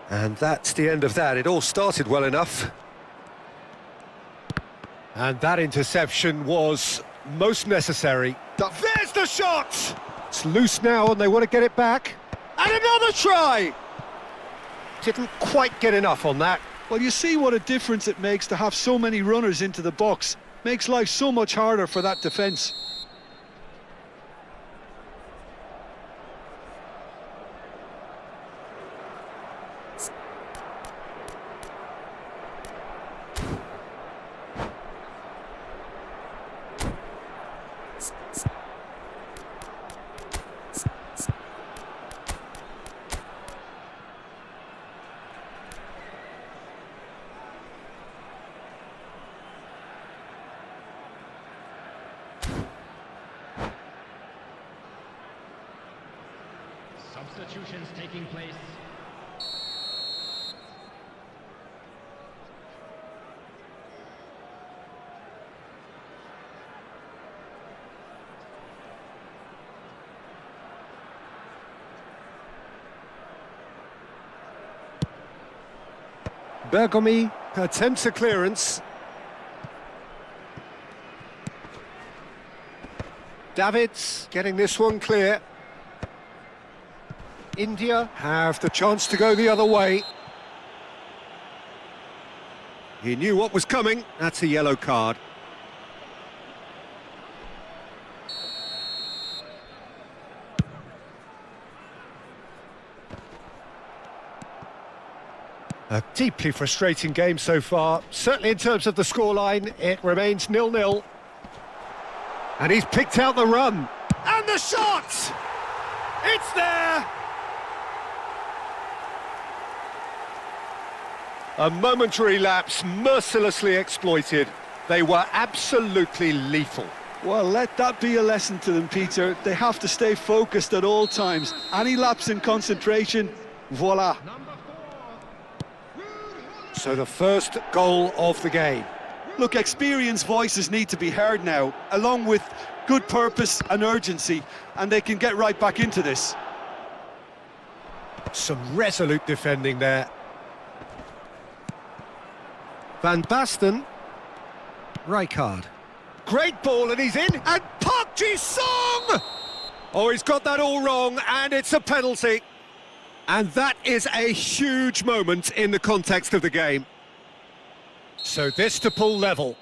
And that's the end of that. It all started well enough. And that interception was most necessary. There's the shot! It's loose now and they want to get it back. And another try! Didn't quite get enough on that. Well, you see what a difference it makes to have so many runners into the box. Makes life so much harder for that defence. Substitutions taking place. Bergomi attempts a clearance. Davids getting this one clear. India have the chance to go the other way. He knew what was coming. That's a yellow card. A deeply frustrating game so far. Certainly in terms of the scoreline, it remains 0-0. And he's picked out the run. And the shot! It's there! A momentary lapse, mercilessly exploited. They were absolutely lethal. Well, let that be a lesson to them, Peter. They have to stay focused at all times. Any lapse in concentration, voila. So the first goal of the game. Look, experienced voices need to be heard now, along with good purpose and urgency, and they can get right back into this. Some resolute defending there. Van Basten. Rijkaard. Great ball, and he's in. And Park Ji-sung! Oh, he's got that all wrong, and it's a penalty. And that is a huge moment in the context of the game. So this to pull level.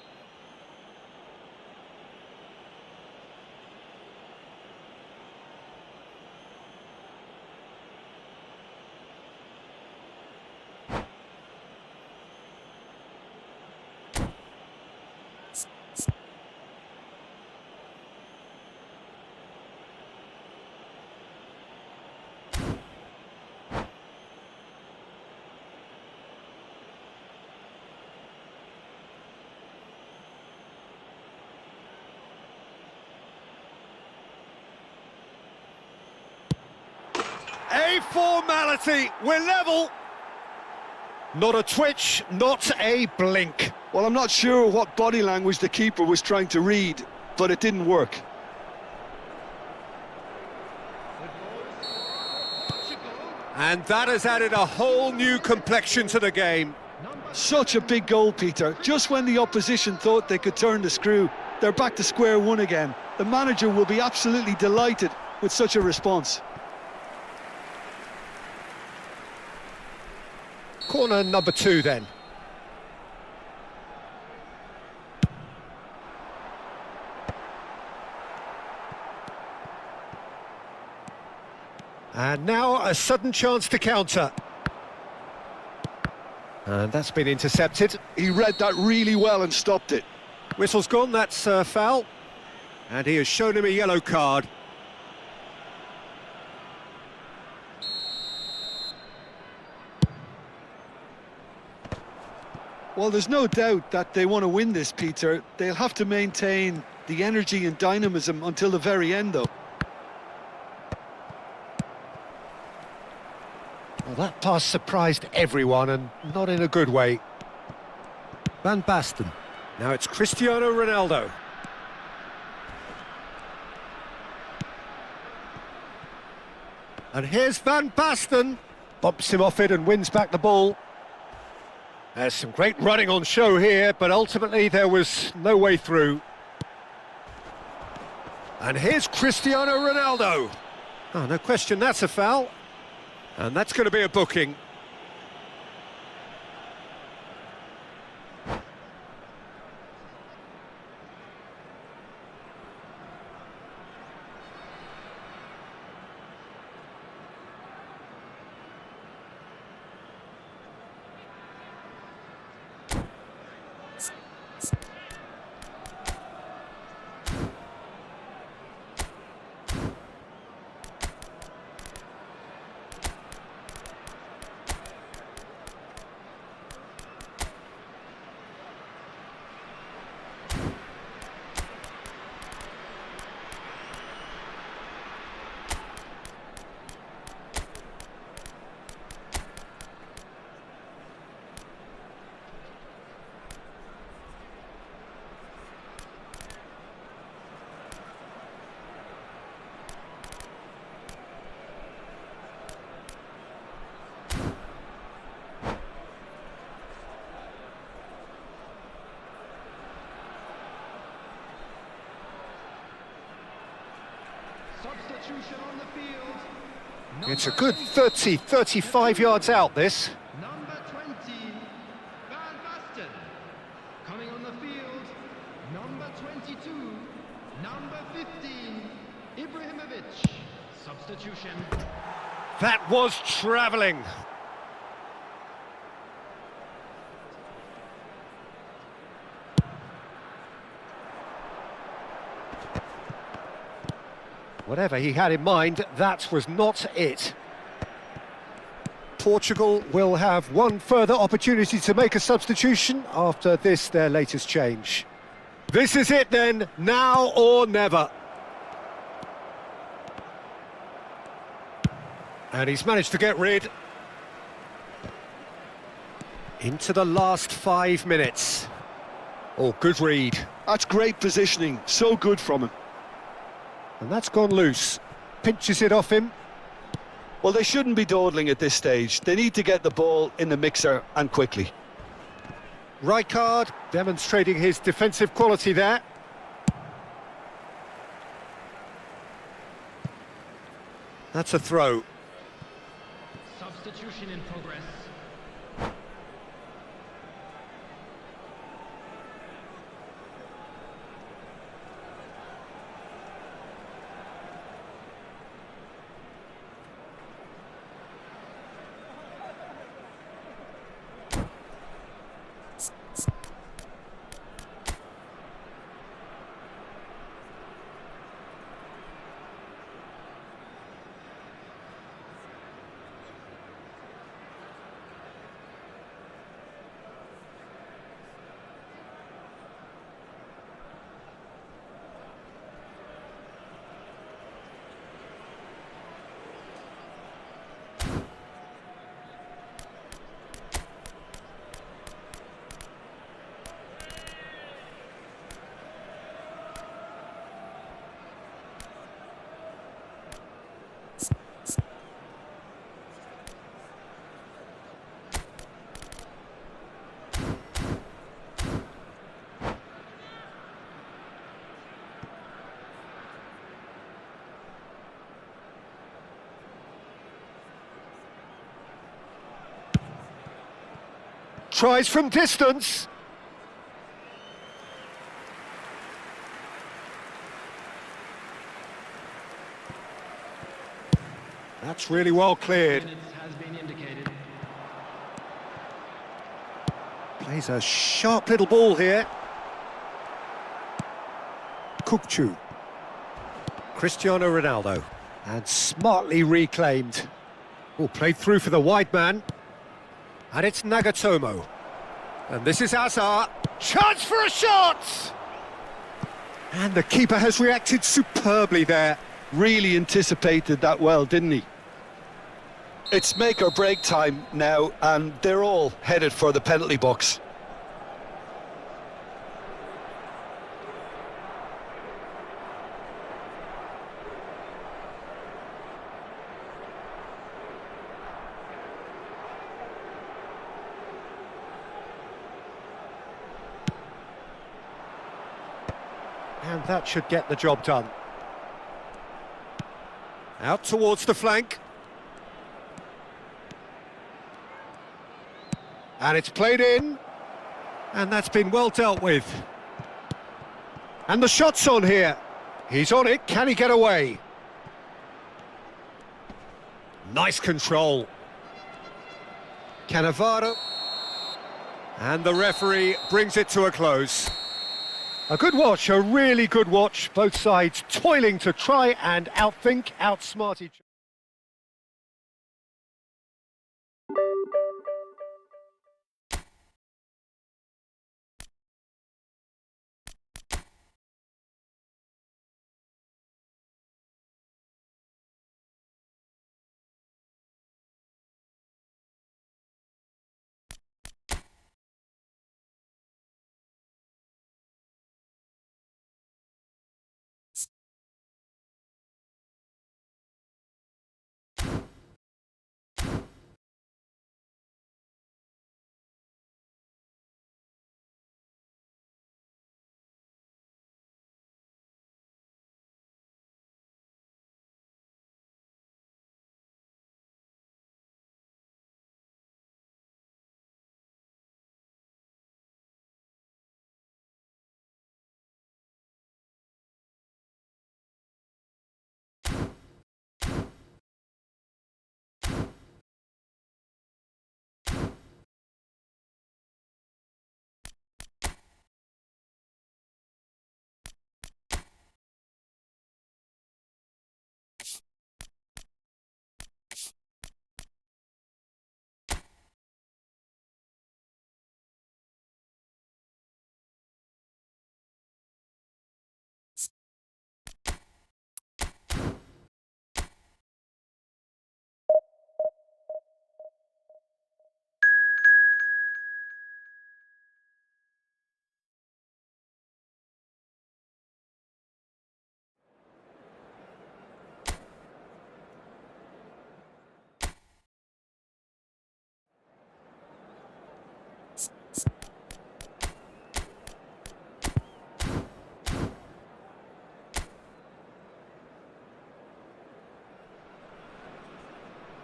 A formality, we're level. Not a twitch, not a blink. Well, I'm not sure what body language the keeper was trying to read, but it didn't work. And that has added a whole new complexion to the game. Such a big goal, Peter. Just when the opposition thought they could turn the screw, they're back to square one again. The manager will be absolutely delighted with such a response. Corner number 2 then. And now a sudden chance to counter. And that's been intercepted. He read that really well and stopped it. Whistle's gone, that's a foul. And he has shown him a yellow card. Well, there's no doubt that they want to win this, Peter. They'll have to maintain the energy and dynamism until the very end, though. Well, that pass surprised everyone, and not in a good way. Van Basten. Now it's Cristiano Ronaldo. And here's Van Basten. Bumps him off it and wins back the ball. There's some great running on show here, but ultimately there was no way through. And here's Cristiano Ronaldo. Oh, no question, that's a foul. And that's going to be a booking. It's a good 30, 35 yards out, this. Number 20, Van Basten. Coming on the field, number 22, number 15, Ibrahimovic. Substitution. That was travelling. Whatever he had in mind, that was not it. Portugal will have one further opportunity to make a substitution after this, their latest change. This is it then, now or never. And he's managed to get rid. Into the last 5 minutes. Oh, good read. That's great positioning, so good from him. And that's gone loose. Pinches it off him. Well, they shouldn't be dawdling at this stage. They need to get the ball in the mixer and quickly. Rijkaard demonstrating his defensive quality there. That's a throw. Substitution in progress. Tries from distance. That's really well cleared. Minutes has been indicated. Plays a sharp little ball here. Kukcu. Cristiano Ronaldo. And smartly reclaimed. Oh, played through for the wide man. And it's Nagatomo. And this is Hazard. Chance for a shot! And the keeper has reacted superbly there. Really anticipated that well, didn't he? It's make or break time now, and they're all headed for the penalty box. And that should get the job done. Out towards the flank. And it's played in. And that's been well dealt with. And the shot's on here. He's on it. Can he get away? Nice control. Cannavaro. And the referee brings it to a close. A good watch, a really good watch. Both sides toiling to try and outthink, outsmart each other.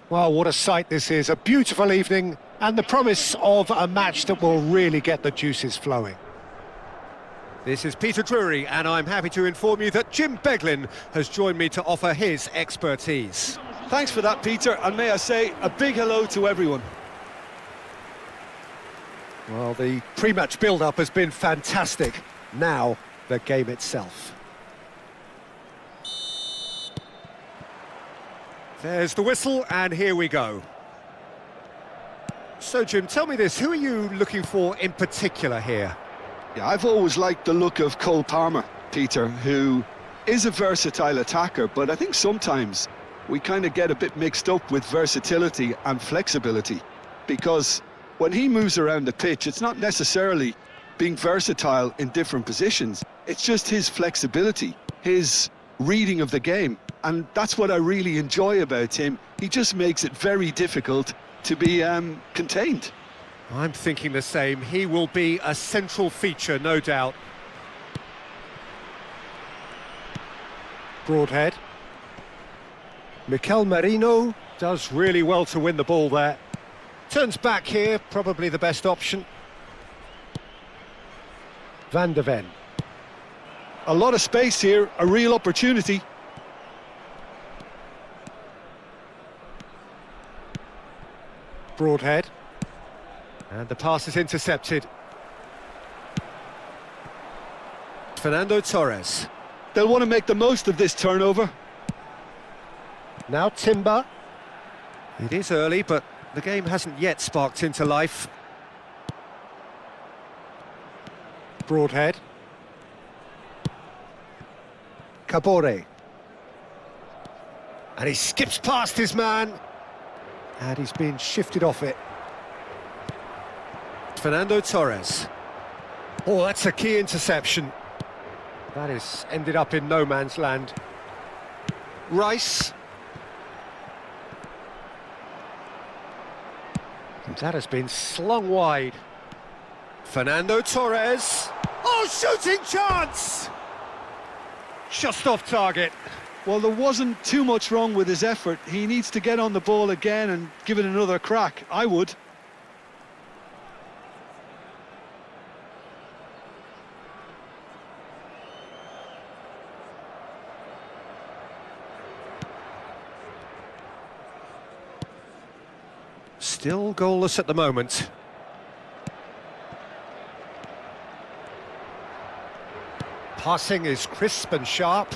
Well, what a sight this is. A beautiful evening and the promise of a match that will really get the juices flowing. This is Peter Drury, and I'm happy to inform you that Jim Beglin has joined me to offer his expertise. Thanks for that, Peter, and may I say a big hello to everyone. Well, the pre-match build-up has been fantastic. Now, the game itself. There's the whistle, and here we go. So, Jim, tell me this, who are you looking for in particular here? Yeah, I've always liked the look of Cole Palmer, Peter, who is a versatile attacker, but I think sometimes we kind of get a bit mixed up with versatility and flexibility, because when he moves around the pitch, it's not necessarily being versatile in different positions, it's just his flexibility, his reading of the game, and that's what I really enjoy about him. He just makes it very difficult to be contained. I'm thinking the same. He will be a central feature, no doubt. Broadhead. Mikel Merino does really well to win the ball there. Turns back here, probably the best option. Van de Ven. A lot of space here, a real opportunity. Broadhead. And the pass is intercepted. Fernando Torres. They'll want to make the most of this turnover. Now Timber. It is early, but the game hasn't yet sparked into life. Broadhead. Cabore. And he skips past his man. And he's been shifted off it. Fernando Torres. Oh, that's a key interception. That has ended up in no man's land. Rice. And that has been slung wide. Fernando Torres. Oh, shooting chance! Just off target. Well, there wasn't too much wrong with his effort. He needs to get on the ball again and give it another crack. I would. Still goalless at the moment. Passing is crisp and sharp.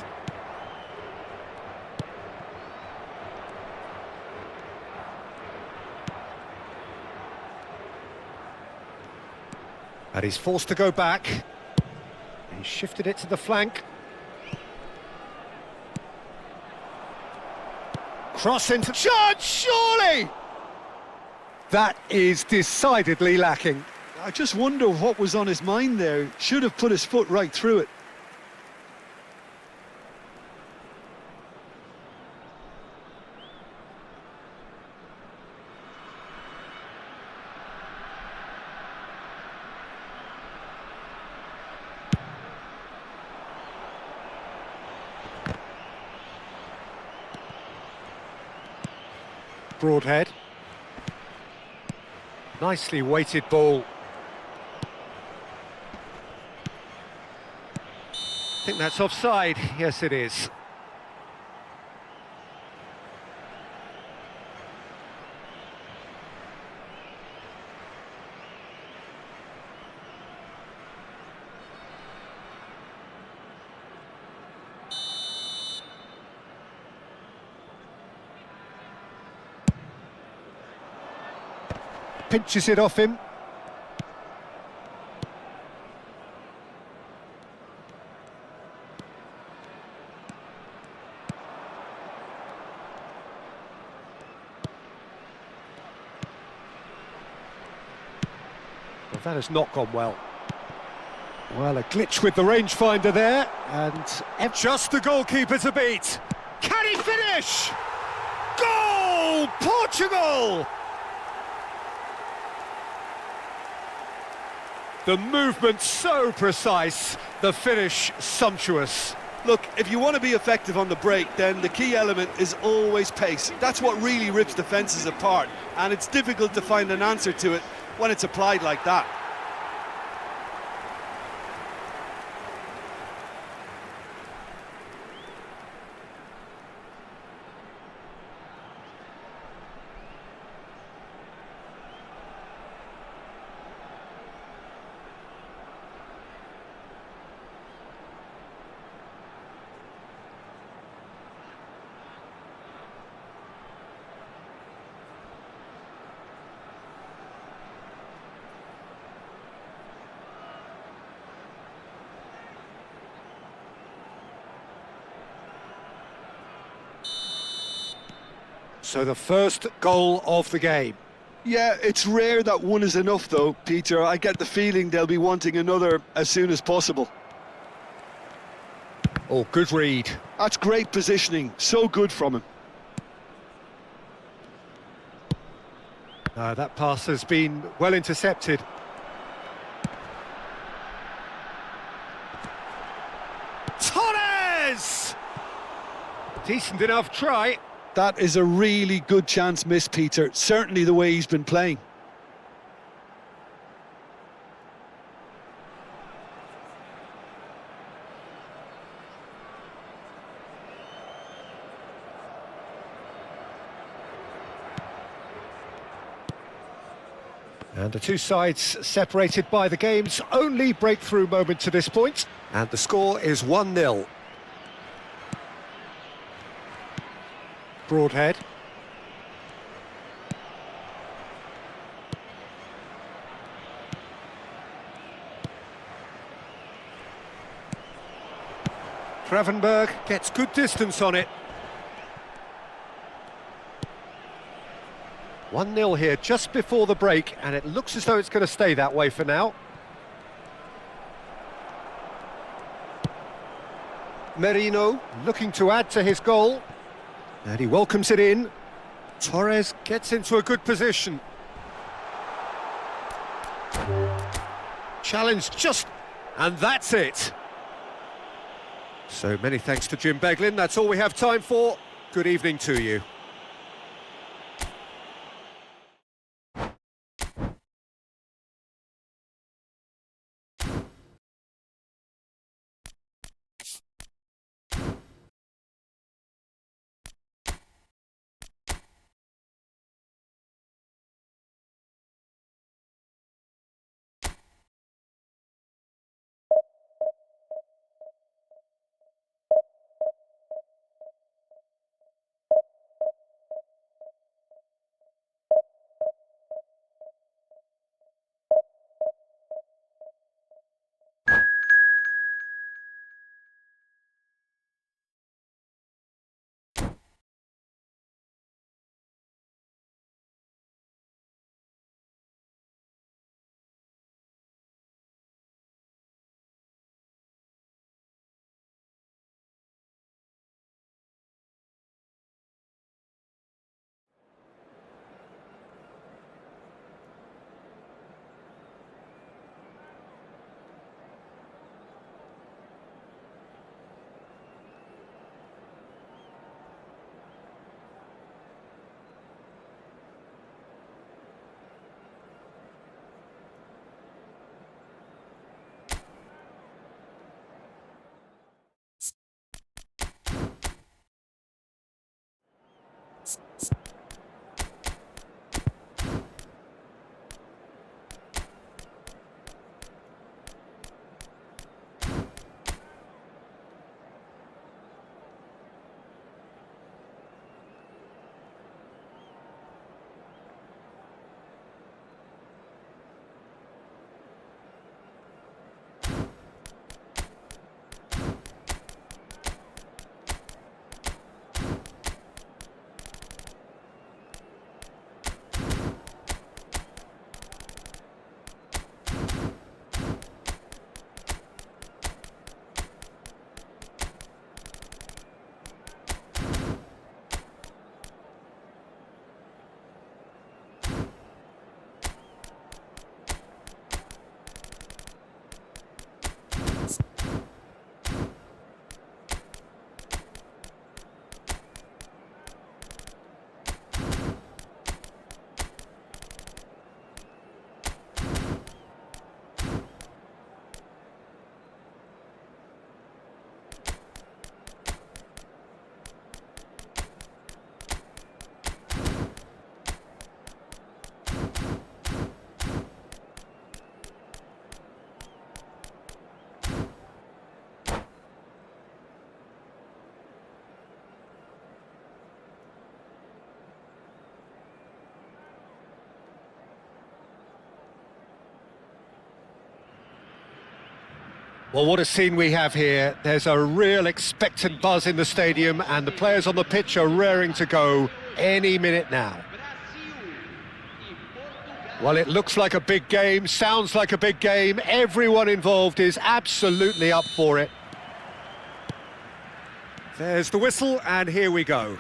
And he's forced to go back. He shifted it to the flank. Cross into... Shot! Surely! That is decidedly lacking. I just wonder what was on his mind there. Should have put his foot right through it. Broadhead. Nicely weighted ball. I think that's offside. Yes, it is. Pinches it off him. Well, that has not gone well. Well, a glitch with the rangefinder there, and just the goalkeeper to beat. Can he finish? Goal! Portugal! The movement so precise, the finish sumptuous. Look, if you want to be effective on the break, then the key element is always pace. That's what really rips defences apart, and it's difficult to find an answer to it when it's applied like that. So the first goal of the game. Yeah, it's rare that one is enough though, Peter. I get the feeling they'll be wanting another as soon as possible. Oh, good read. That's great positioning, so good from him. That pass has been well intercepted. Torres! Decent enough try. That is a really good chance missed, Peter. Certainly the way he's been playing. And the two sides separated by the game's only breakthrough moment to this point. And the score is 1-0. Broadhead. Gravenberg gets good distance on it. 1-0 here just before the break, and it looks as though it's going to stay that way for now. Merino looking to add to his goal. And he welcomes it in. Torres gets into a good position. Challenge just... and that's it. So many thanks to Jim Beglin. That's all we have time for. Good evening to you. Well, what a scene we have here. There's a real expectant buzz in the stadium, and the players on the pitch are raring to go any minute now. Well, it looks like a big game, sounds like a big game. Everyone involved is absolutely up for it. There's the whistle, and here we go.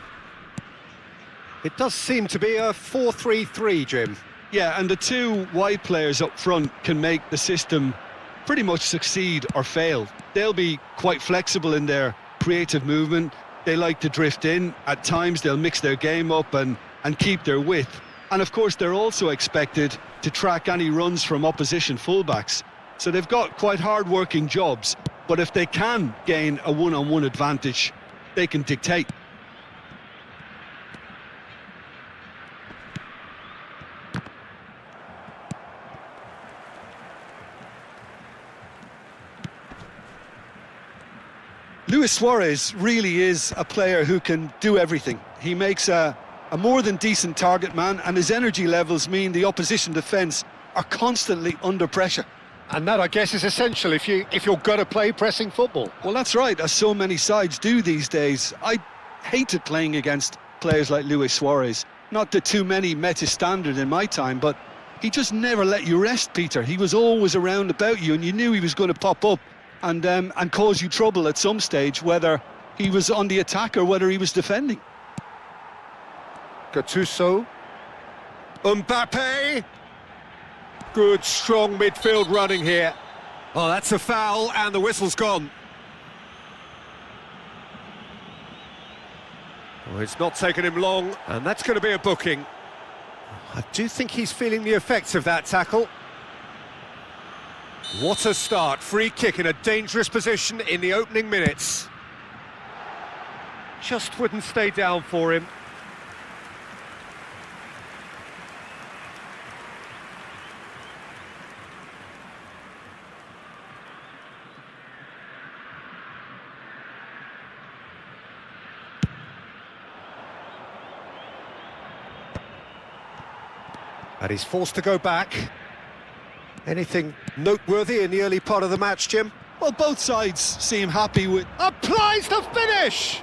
It does seem to be a 4-3-3, Jim. Yeah, and the two wide players up front can make the system pretty much succeed or fail. They'll be quite flexible in their creative movement. They like to drift in. At times they'll mix their game up and keep their width. And of course they're also expected to track any runs from opposition fullbacks. So they've got quite hard-working jobs, but if they can gain a one-on-one advantage, they can dictate. Luis Suarez really is a player who can do everything. He makes a more than decent target man, and his energy levels mean the opposition defence are constantly under pressure. And that, I guess, is essential if you're going to play pressing football. Well, that's right, as so many sides do these days. I hated playing against players like Luis Suarez. Not that too many met his standard in my time, but he just never let you rest, Peter. He was always around about you, and you knew he was going to pop up and cause you trouble at some stage, whether he was on the attack or whether he was defending. Gattuso. Mbappe. Good, strong midfield running here. Oh, that's a foul, and the whistle's gone. Oh, it's not taken him long, and that's going to be a booking. I do think he's feeling the effects of that tackle. What a start. Free kick in a dangerous position in the opening minutes. Just wouldn't stay down for him. And he's forced to go back. Anything noteworthy in the early part of the match, Jim? Well, both sides seem happy with... Applies the finish!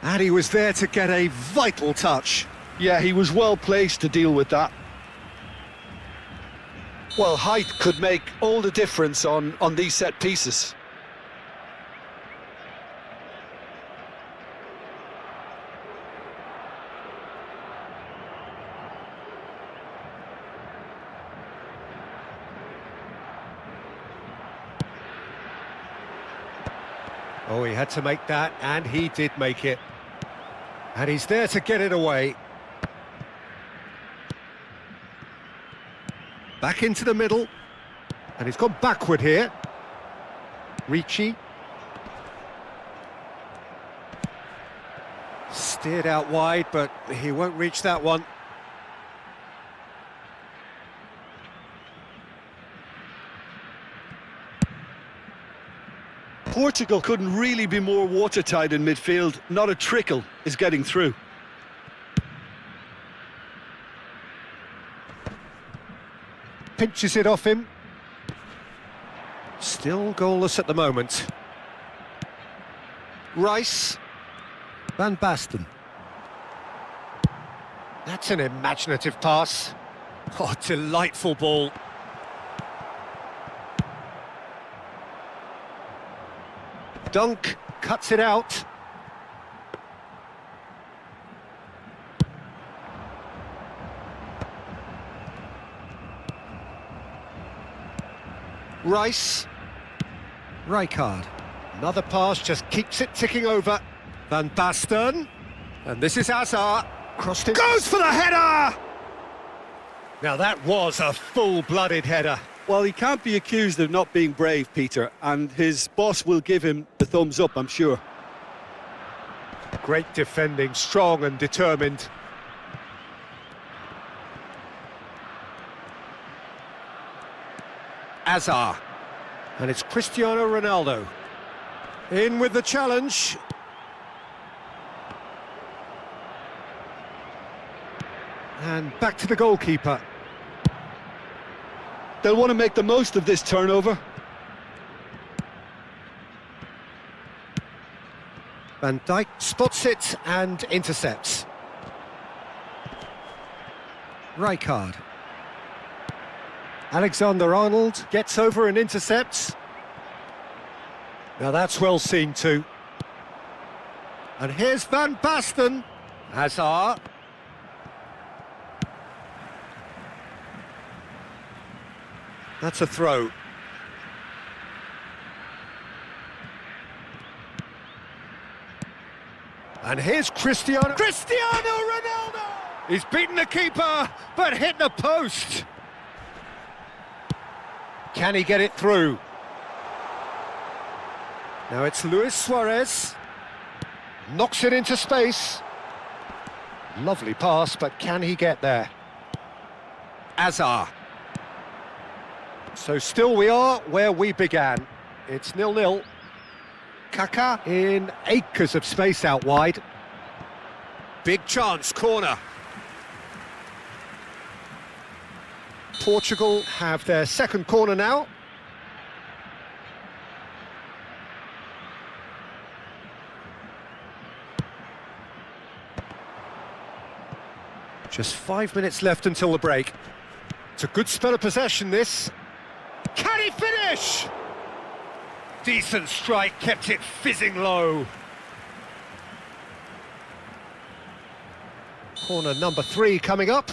And he was there to get a vital touch. Yeah, he was well placed to deal with that. Well, height could make all the difference on these set pieces. Oh, he had to make that, and he did make it. And he's there to get it away. Back into the middle. And he's gone backward here. Ricci. Steered out wide, but he won't reach that one. Portugal couldn't really be more watertight in midfield. Not a trickle is getting through. Pinches it off him. Still goalless at the moment. Rice. Van Basten. That's an imaginative pass. Oh, delightful ball. Dunk cuts it out. Rice. Rijkaard. Another pass, just keeps it ticking over. Van Basten. And this is Hazard. Crossed it. Goes for the header! Now that was a full-blooded header. Well, he can't be accused of not being brave, Peter, and his boss will give him the thumbs up, I'm sure. Great defending, strong and determined. Hazard. And it's Cristiano Ronaldo. In with the challenge. And back to the goalkeeper. They'll want to make the most of this turnover. Van Dijk spots it and intercepts. Rijkaard. Alexander-Arnold gets over and intercepts. Now that's well seen too. And here's Van Basten. Hazard. That's a throw. And here's Cristiano Ronaldo! He's beaten the keeper, but hit the post. Can he get it through? Now it's Luis Suarez. Knocks it into space. Lovely pass, but can he get there? Hazard. So still we are where we began. It's 0-0. Kaká in acres of space out wide. Big chance, corner. Portugal have their second corner now. Just 5 minutes left until the break. It's a good spell of possession, this. Can he finish? Decent strike, kept it fizzing low. Corner number 3 coming up.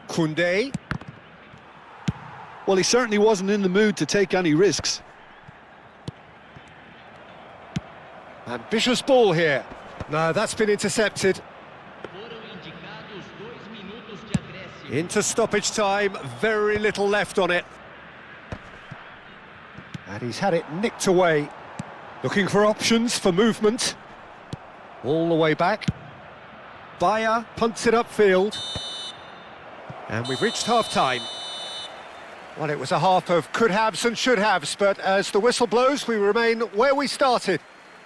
Koundé. Well, he certainly wasn't in the mood to take any risks. Ambitious ball here. No, that's been intercepted. Into stoppage time, very little left on it. And he's had it nicked away. Looking for options for movement. All the way back. Bayer punts it upfield. And we've reached half-time. Well, it was a half of could-haves and should-haves, but as the whistle blows, we remain where we started.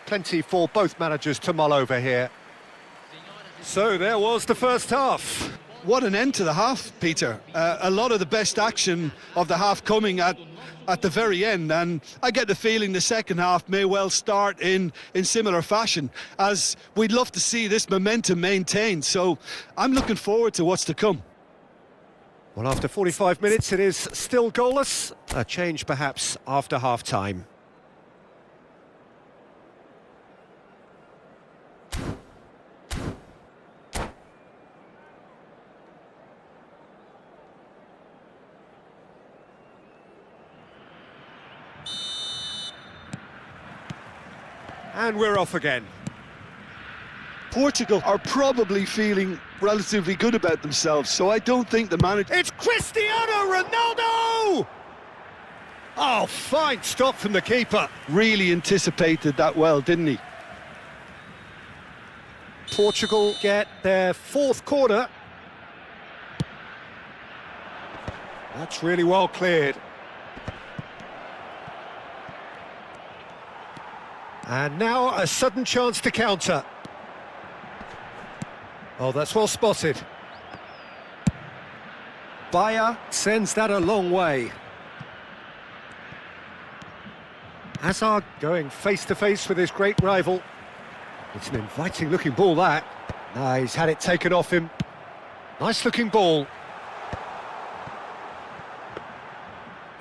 Plenty for both managers to mull over here. So there was the first half. What an end to the half, Peter. A lot of the best action of the half coming at the very end, and I get the feeling the second half may well start in similar fashion, as we'd love to see this momentum maintained. So I'm looking forward to what's to come. Well, after 45 minutes, it is still goalless. A change, perhaps, after half-time. And we're off again. Portugal are probably feeling relatively good about themselves, so I don't think the manager... It's Cristiano Ronaldo! Oh, fine stop from the keeper. Really anticipated that well, didn't he? Portugal get their fourth corner. That's really well cleared. And now a sudden chance to counter. Oh, that's well spotted. Bayer sends that a long way. Hazard going face-to-face with his great rival. It's an inviting-looking ball, that. Now he's had it taken off him. Nice-looking ball.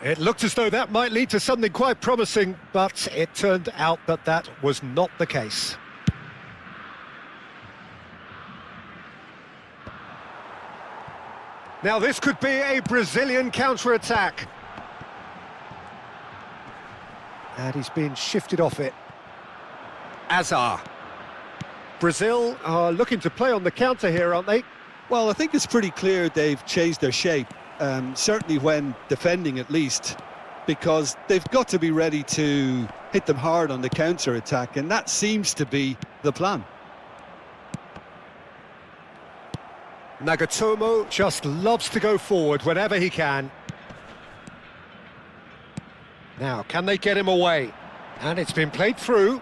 It looked as though that might lead to something quite promising, but it turned out that that was not the case. Now this could be a Brazilian counter-attack. And he's been shifted off it. Hazard. Brazil are looking to play on the counter here, aren't they? Well, I think it's pretty clear they've changed their shape, certainly when defending at least, because they've got to be ready to hit them hard on the counter-attack, and that seems to be the plan. Nagatomo just loves to go forward whenever he can. Now, can they get him away? And it's been played through.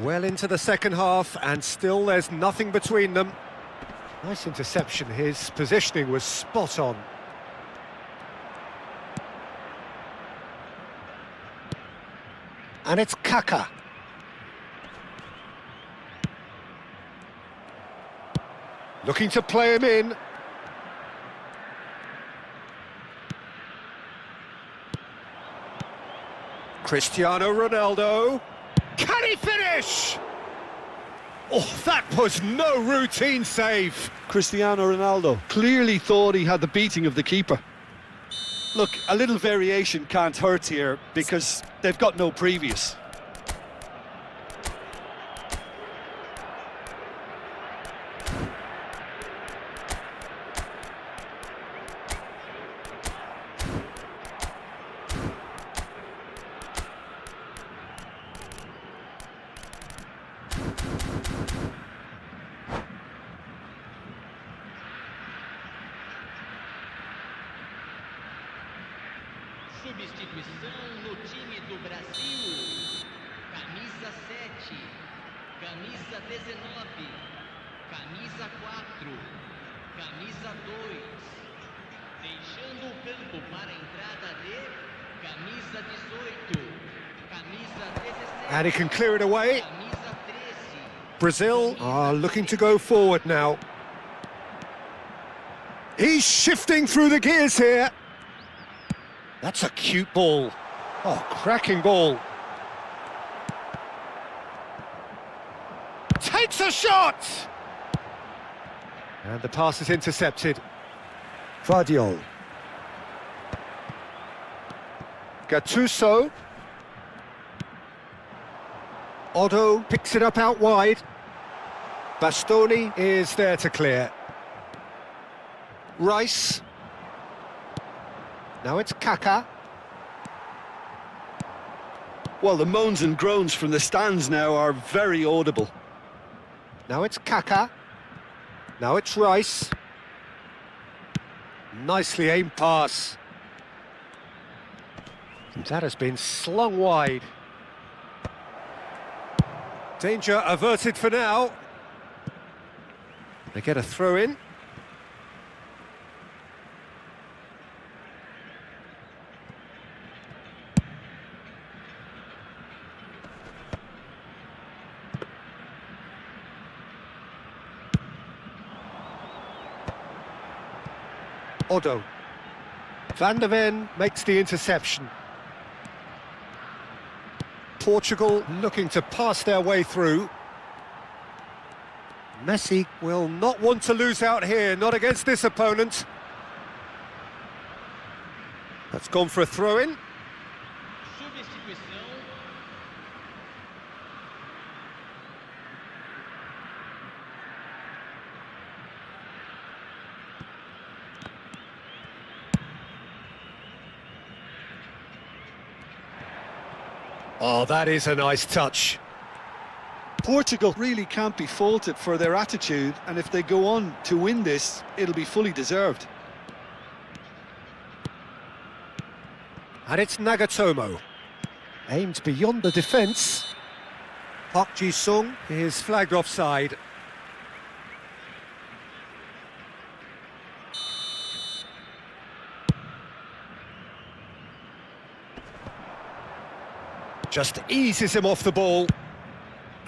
Well into the second half, and still there's nothing between them. Nice interception, his positioning was spot on. And it's Kaka. Looking to play him in. Cristiano Ronaldo. Can he finish? Oh, that was no routine save. Cristiano Ronaldo clearly thought he had the beating of the keeper. Look, a little variation can't hurt here because they've got no previous. Substituição no time do Brasil. Camisa 7, camisa 19, camisa 4, camisa 2. Deixando o campo para a entrada de camisa 18, camisa 17. And he can clear it away. Camisa 13. Brazil are looking to go forward now. He's shifting through the gears here. That's a cute ball. Oh, cracking ball. Takes a shot! And the pass is intercepted. Vardiol. Gattuso. Otto picks it up out wide. Bastoni is there to clear. Rice. Now it's Kaka. Well, the moans and groans from the stands now are very audible. Now it's Kaka. Now it's Rice. Nicely aimed pass. That has been slung wide. Danger averted for now. They get a throw in. Otto. Van der Ven makes the interception. Portugal looking to pass their way through. Messi will not want to lose out here, not against this opponent. That's gone for a throw-in. Substituição. Oh, that is a nice touch. Portugal really can't be faulted for their attitude, and if they go on to win this, it'll be fully deserved. And it's Nagatomo. Aimed beyond the defence. Park Ji-sung is flagged offside. Just eases him off the ball.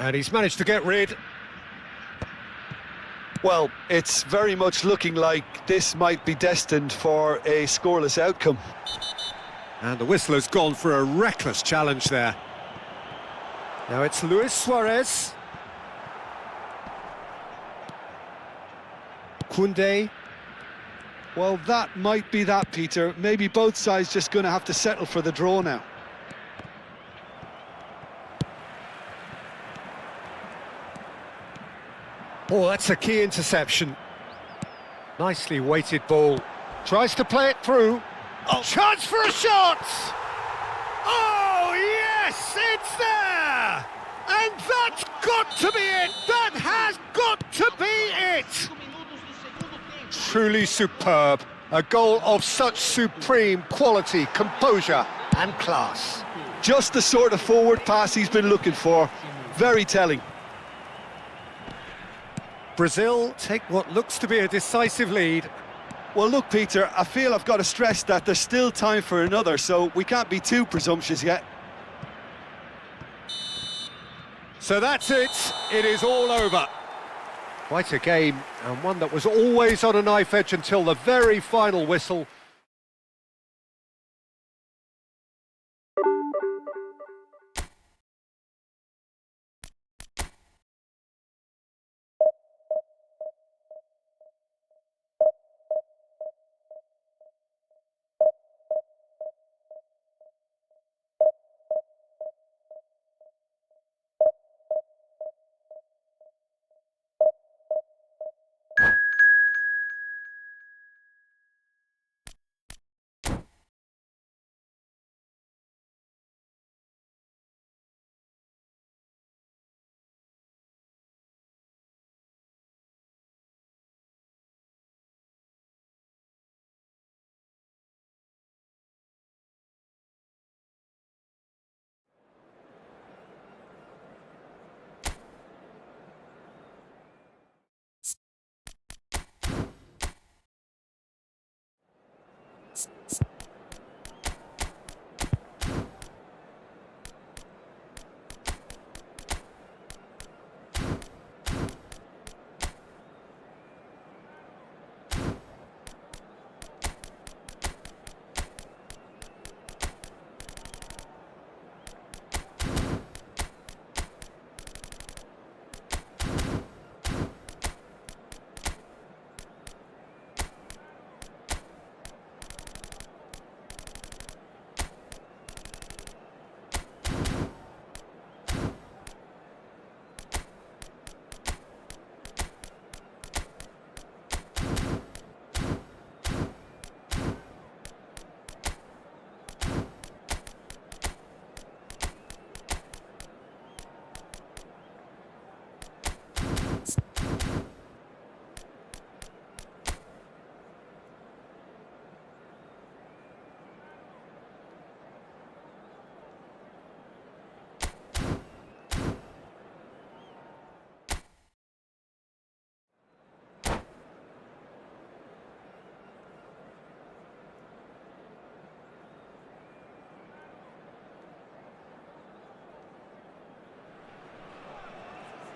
And he's managed to get rid. Well, it's very much looking like this might be destined for a scoreless outcome. And the whistle has gone for a reckless challenge there. Now it's Luis Suarez. Koundé. Well, that might be that, Peter. Maybe both sides just going to have to settle for the draw now. Oh, that's a key interception. Nicely weighted ball. Tries to play it through. Oh. Chance for a shot! Oh, yes, it's there! And that's got to be it! That has got to be it! Truly superb. A goal of such supreme quality, composure and class. Just the sort of forward pass he's been looking for. Very telling. Brazil take what looks to be a decisive lead. Well, look, Peter, I feel I've got to stress that there's still time for another, so we can't be too presumptuous yet. So that's it. It is all over. Quite a game, and one that was always on a knife edge until the very final whistle.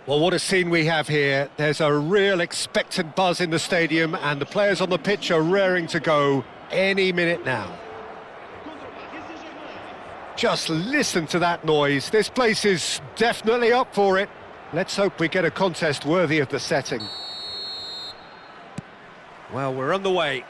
Well, what a scene we have here. There's a real expectant buzz in the stadium, and the players on the pitch are raring to go any minute now. Just listen to that noise. This place is definitely up for it. Let's hope we get a contest worthy of the setting. Well, we're on the way.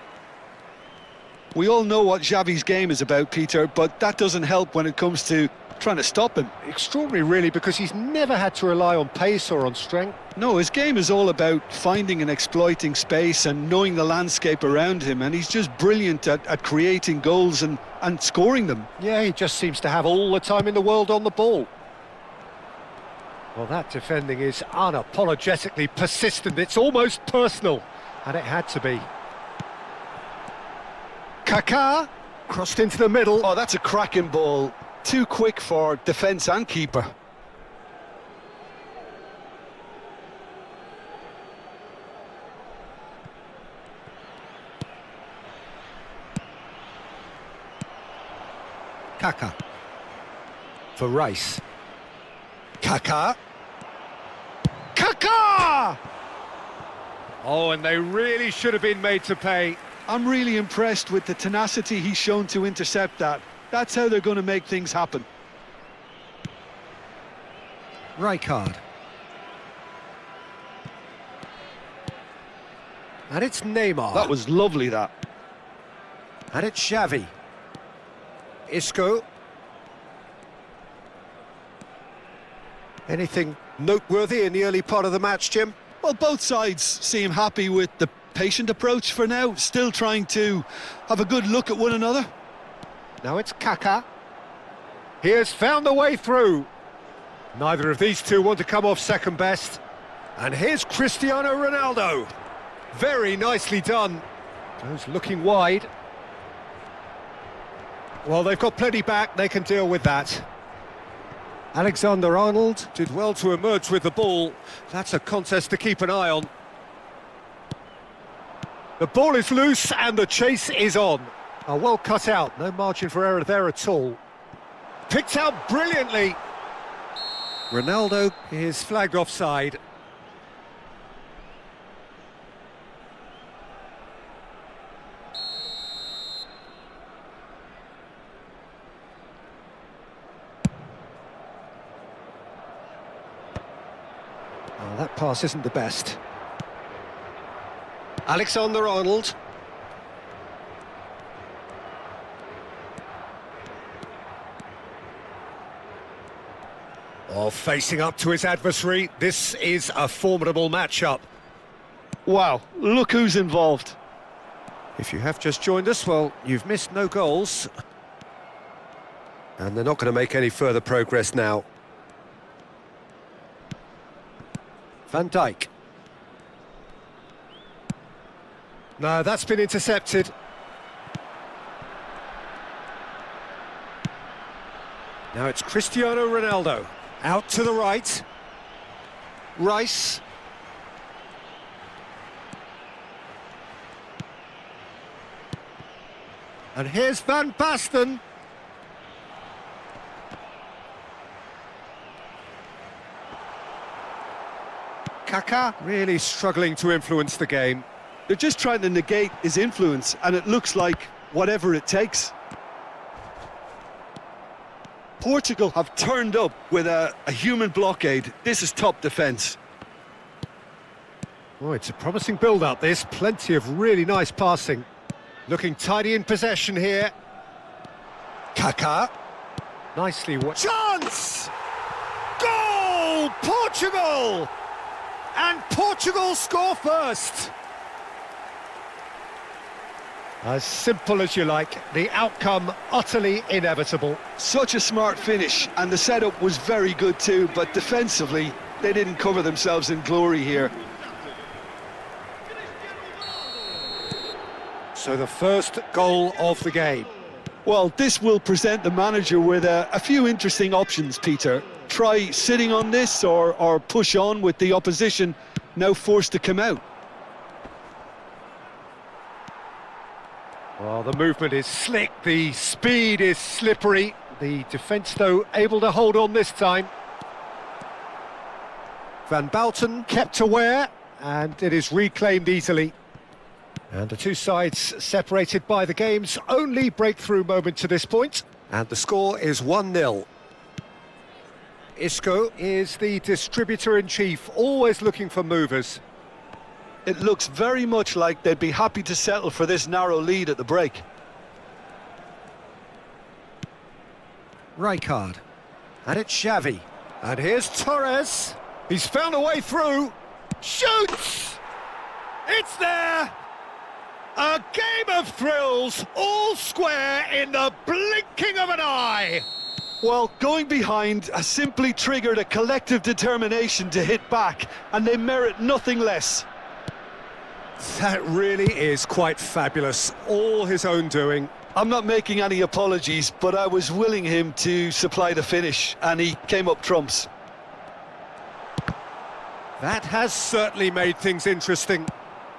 We all know what Xavi's game is about, Peter, but that doesn't help when it comes to trying to stop him. Extraordinary, really, because he's never had to rely on pace or on strength. No, his game is all about finding and exploiting space and knowing the landscape around him, and he's just brilliant at creating goals and scoring them. Yeah, he just seems to have all the time in the world on the ball. Well, that defending is unapologetically persistent. It's almost personal, and it had to be. Kaká, crossed into the middle. Oh, that's a cracking ball. Too quick for defence and keeper. Kaká. For Rice. Kaká. Kaká! Oh, and they really should have been made to pay. I'm really impressed with the tenacity he's shown to intercept that. That's how they're going to make things happen. Rijkaard. And it's Neymar. That was lovely, that. And it's Xavi. Isco. Anything noteworthy in the early part of the match, Jim? Well, both sides seem happy with the patient approach for now, still trying to have a good look at one another. Now it's Kaká. He has found the way through. Neither of these two want to come off second best. And here's Cristiano Ronaldo. Very nicely done. Goes looking wide. Well, they've got plenty back, they can deal with that. Alexander-Arnold did well to emerge with the ball. That's a contest to keep an eye on. The ball is loose and the chase is on. Oh, well cut out, no margin for error there at all. Picked out brilliantly. Ronaldo is flagged offside. Oh, that pass isn't the best. Alexander-Arnold. Oh, facing up to his adversary, this is a formidable matchup. Wow, look who's involved. If you have just joined us, well, you've missed no goals. And they're not going to make any further progress now. Van Dijk. No, that's been intercepted. Now it's Cristiano Ronaldo. Out to the right. Rice. And here's Van Basten. Kaká really struggling to influence the game. They're just trying to negate his influence, and it looks like whatever it takes. Portugal have turned up with a human blockade. This is top defence. Oh, it's a promising build-up, this. Plenty of really nice passing. Looking tidy in possession here. Kaká. Nicely watched. Chance! Goal! Portugal! And Portugal score first. As simple as you like, the outcome utterly inevitable. Such a smart finish, and the setup was very good too, but defensively, they didn't cover themselves in glory here. So the first goal of the game. Well, this will present the manager with a few interesting options, Peter. Try sitting on this or push on with the opposition now forced to come out. Well, the movement is slick, the speed is slippery. The defence, though, able to hold on this time. Van Bouten kept aware, and it is reclaimed easily. And the two sides separated by the game's only breakthrough moment to this point. And the score is 1-0. Isco is the distributor-in-chief, always looking for movers. It looks very much like they'd be happy to settle for this narrow lead at the break. Rijkaard. And it's Xavi. And here's Torres. He's found a way through. Shoots! It's there! A game of thrills, all square in the blinking of an eye. Well, going behind has simply triggered a collective determination to hit back, and they merit nothing less. That really is quite fabulous, all his own doing. I'm not making any apologies, but I was willing him to supply the finish, and he came up trumps. That has certainly made things interesting.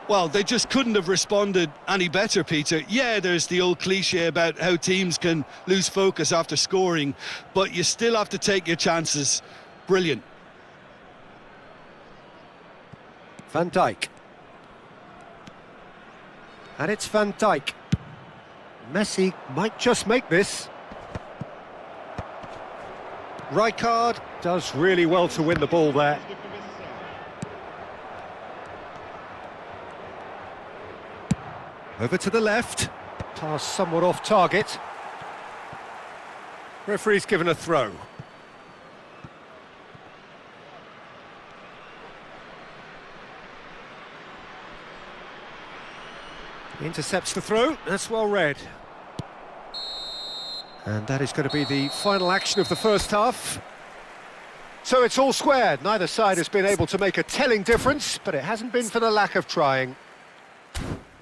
Well, they just couldn't have responded any better, Peter. Yeah, there's the old cliche about how teams can lose focus after scoring, but you still have to take your chances. Brilliant. Van Dijk. And it's Van Dijk. Messi might just make this. Rijkaard does really well to win the ball there. Over to the left. Pass somewhat off target. Referee's given a throw. Intercepts the throw, that's well read. And that is going to be the final action of the first half. So it's all square. Neither side has been able to make a telling difference, but it hasn't been for the lack of trying.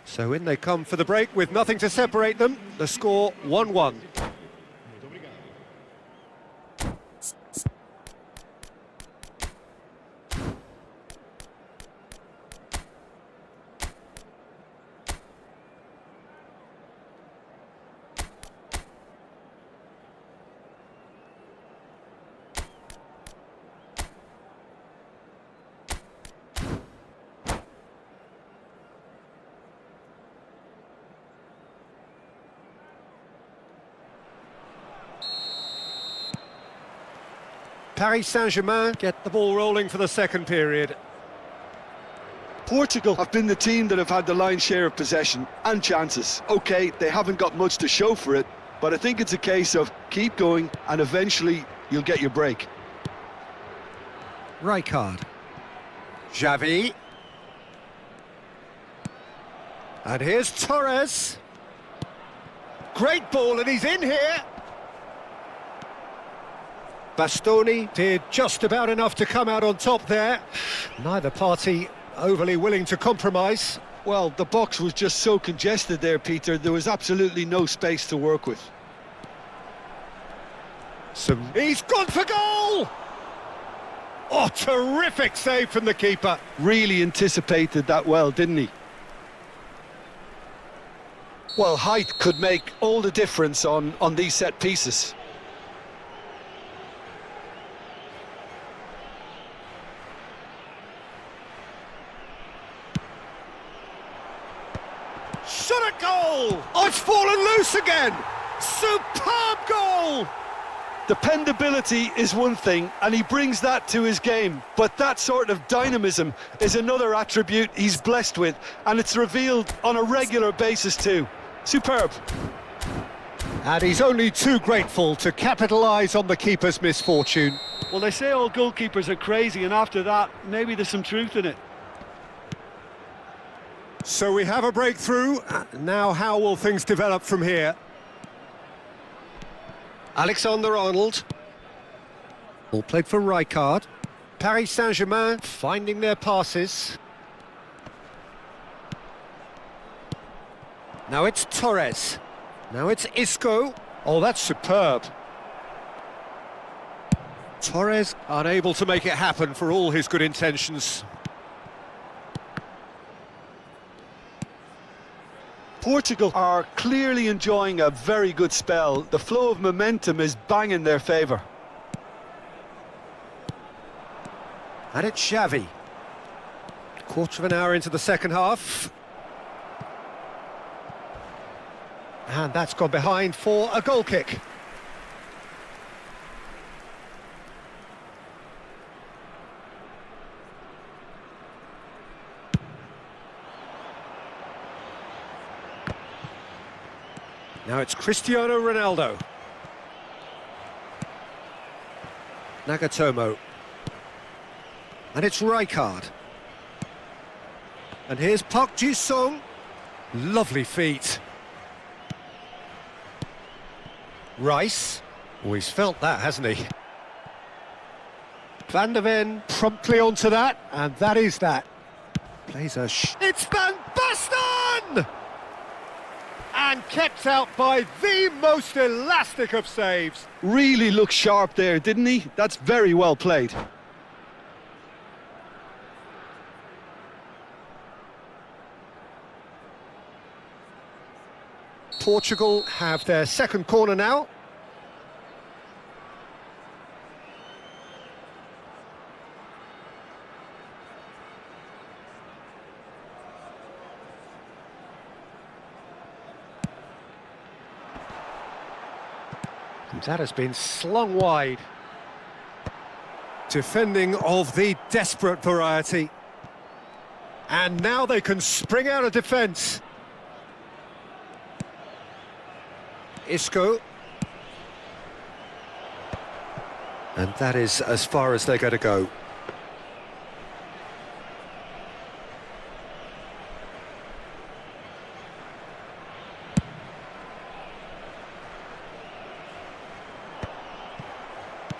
So in they come for the break with nothing to separate them. The score 1-1. Paris Saint-Germain get the ball rolling for the second period. Portugal have been the team that have had the lion's share of possession and chances. Okay, they haven't got much to show for it, but I think it's a case of keep going and eventually you'll get your break. Rijkaard. Xavi. And here's Torres. Great ball, and he's in here. Bastoni did just about enough to come out on top there. Neither party overly willing to compromise. Well, the box was just so congested there, Peter. There was absolutely no space to work with. He's gone for goal! Oh, terrific save from the keeper. Really anticipated that well, didn't he? Well, height could make all the difference on these set pieces. Shot at goal! Oh, it's fallen loose again! Superb goal! Dependability is one thing, and he brings that to his game, but that sort of dynamism is another attribute he's blessed with, and it's revealed on a regular basis too. Superb. And he's only too grateful to capitalise on the keeper's misfortune. Well, they say all goalkeepers are crazy, and after that, maybe there's some truth in it. So we have a breakthrough. Now how will things develop from here? Alexander-Arnold. All played for Rijkaard. Paris Saint-Germain finding their passes. Now it's Torres. Now it's Isco. Oh, that's superb. Torres unable to make it happen for all his good intentions. Portugal are clearly enjoying a very good spell. The flow of momentum is bang in their favour. And it's Xavi. Quarter of an hour into the second half. And that's gone behind for a goal kick. Now it's Cristiano Ronaldo. Nagatomo. And it's Rijkaard. And here's Park Ji-sung. Lovely feet. Rice. Oh, he's felt that, hasn't he? Van der Ven promptly onto that, and that is that. Plays a It's Van Basten! And kept out by the most elastic of saves. Really looked sharp there, didn't he? That's very well played. Portugal have their second corner now. And that has been slung wide. Defending of the desperate variety. And now they can spring out of defence. Isco. And that is as far as they're going to go.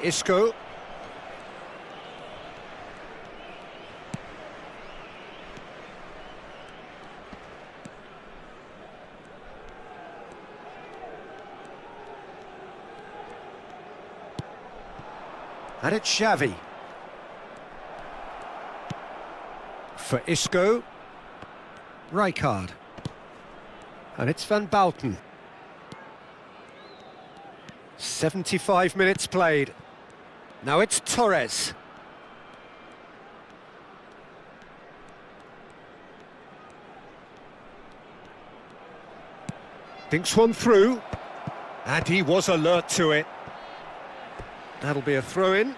Isco. And it's Xavi. For Isco. Rijkaard. And it's Van Bouten. 75 minutes played. Now it's Torres. Thinks one through. And he was alert to it. That'll be a throw-in.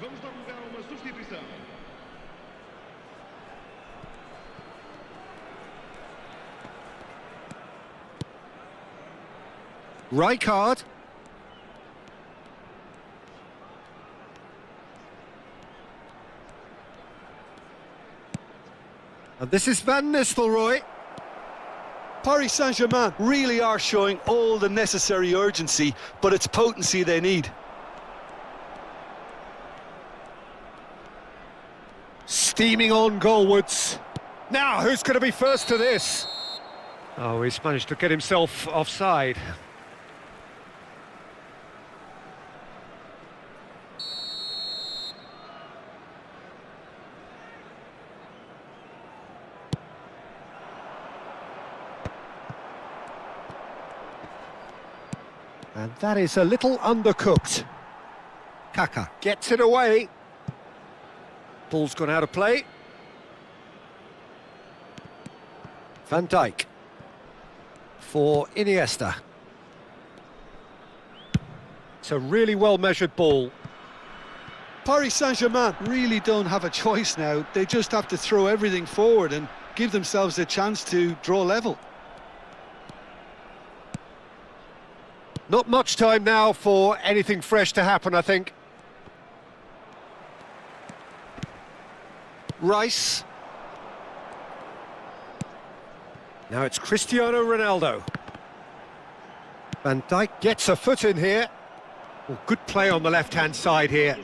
Vamos dar lugar a uma substituição. Rijkaard. And this is Van Nistelrooy. Paris Saint-Germain really are showing all the necessary urgency, but it's potency they need. Steaming on goalwards. Now, who's going to be first to this? Oh, he's managed to get himself offside. And that is a little undercooked. Kaka gets it away. Ball's gone out of play. Van Dijk for Iniesta. It's a really well-measured ball. Paris Saint-Germain really don't have a choice now. They just have to throw everything forward and give themselves a chance to draw level. Not much time now for anything fresh to happen, I think. Rice. Now it's Cristiano Ronaldo. Van Dijk gets a foot in here. Oh, good play on the left-hand side here.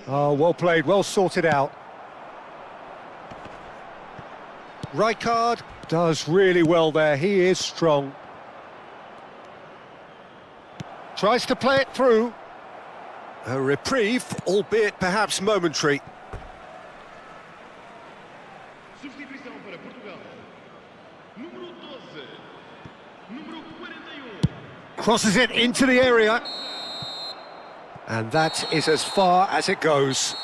Oh, well played, well sorted out. Rijkaard does really well there, he is strong. Tries to play it through. A reprieve, albeit perhaps momentary. Substituição para Portugal. Número 12. Número 41. Crosses it into the area. And that is as far as it goes.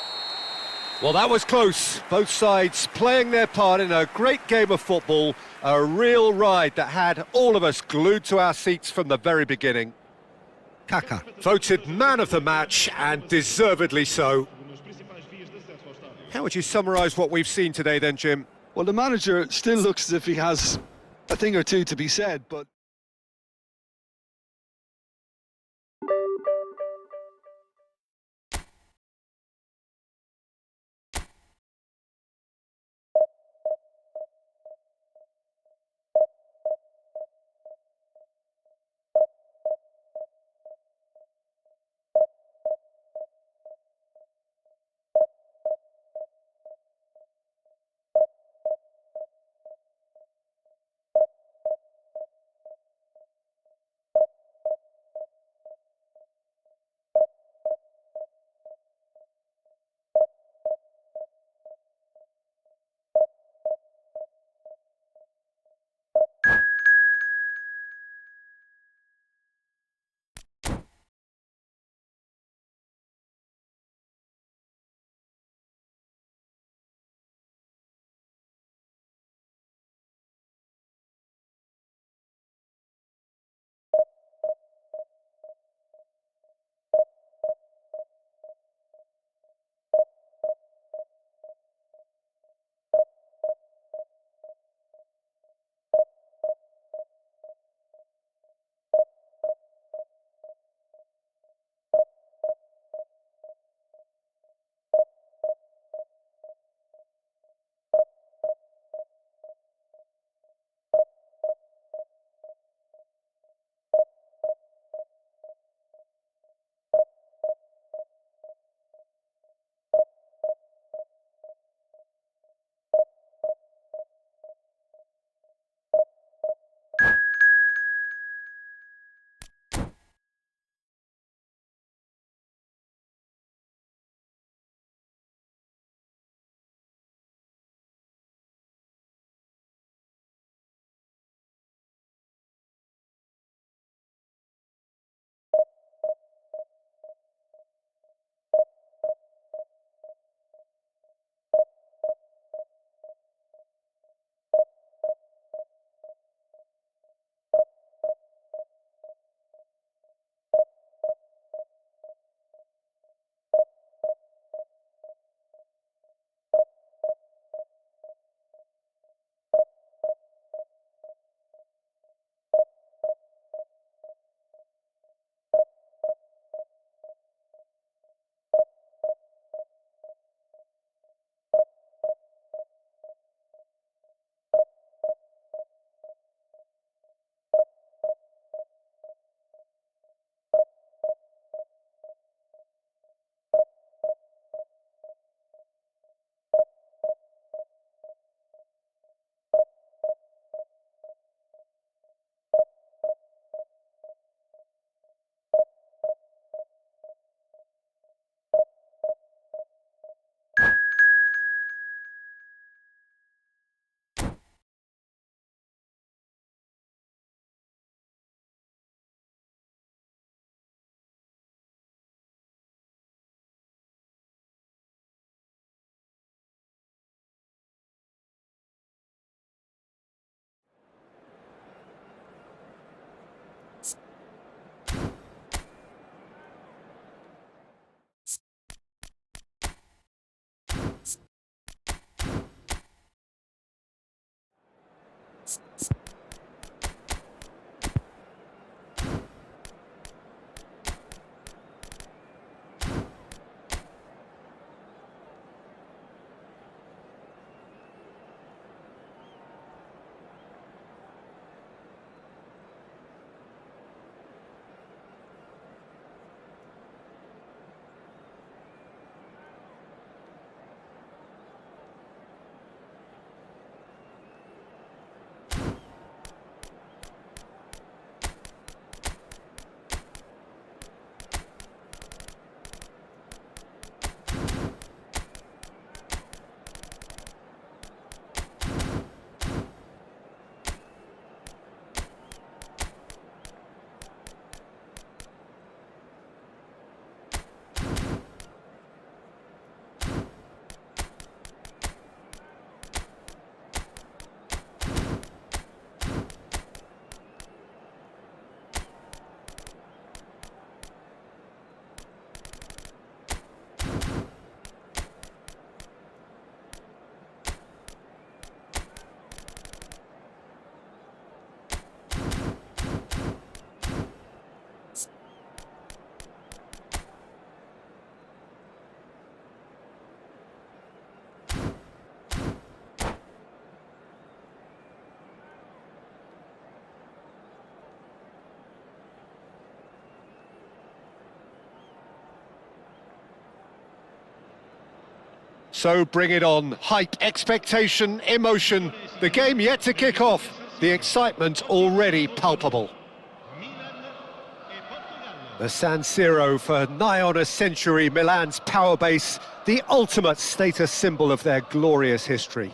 Well, that was close. Both sides playing their part in a great game of football. A real ride that had all of us glued to our seats from the very beginning. Kaka, voted man of the match, and deservedly so. How would you summarise what we've seen today then, Jim? Well, the manager still looks as if he has a thing or two to be said, but So bring it on. Hype, expectation, emotion. The game yet to kick off. The excitement already palpable. The San Siro for nigh on a century, Milan's power base, the ultimate status symbol of their glorious history.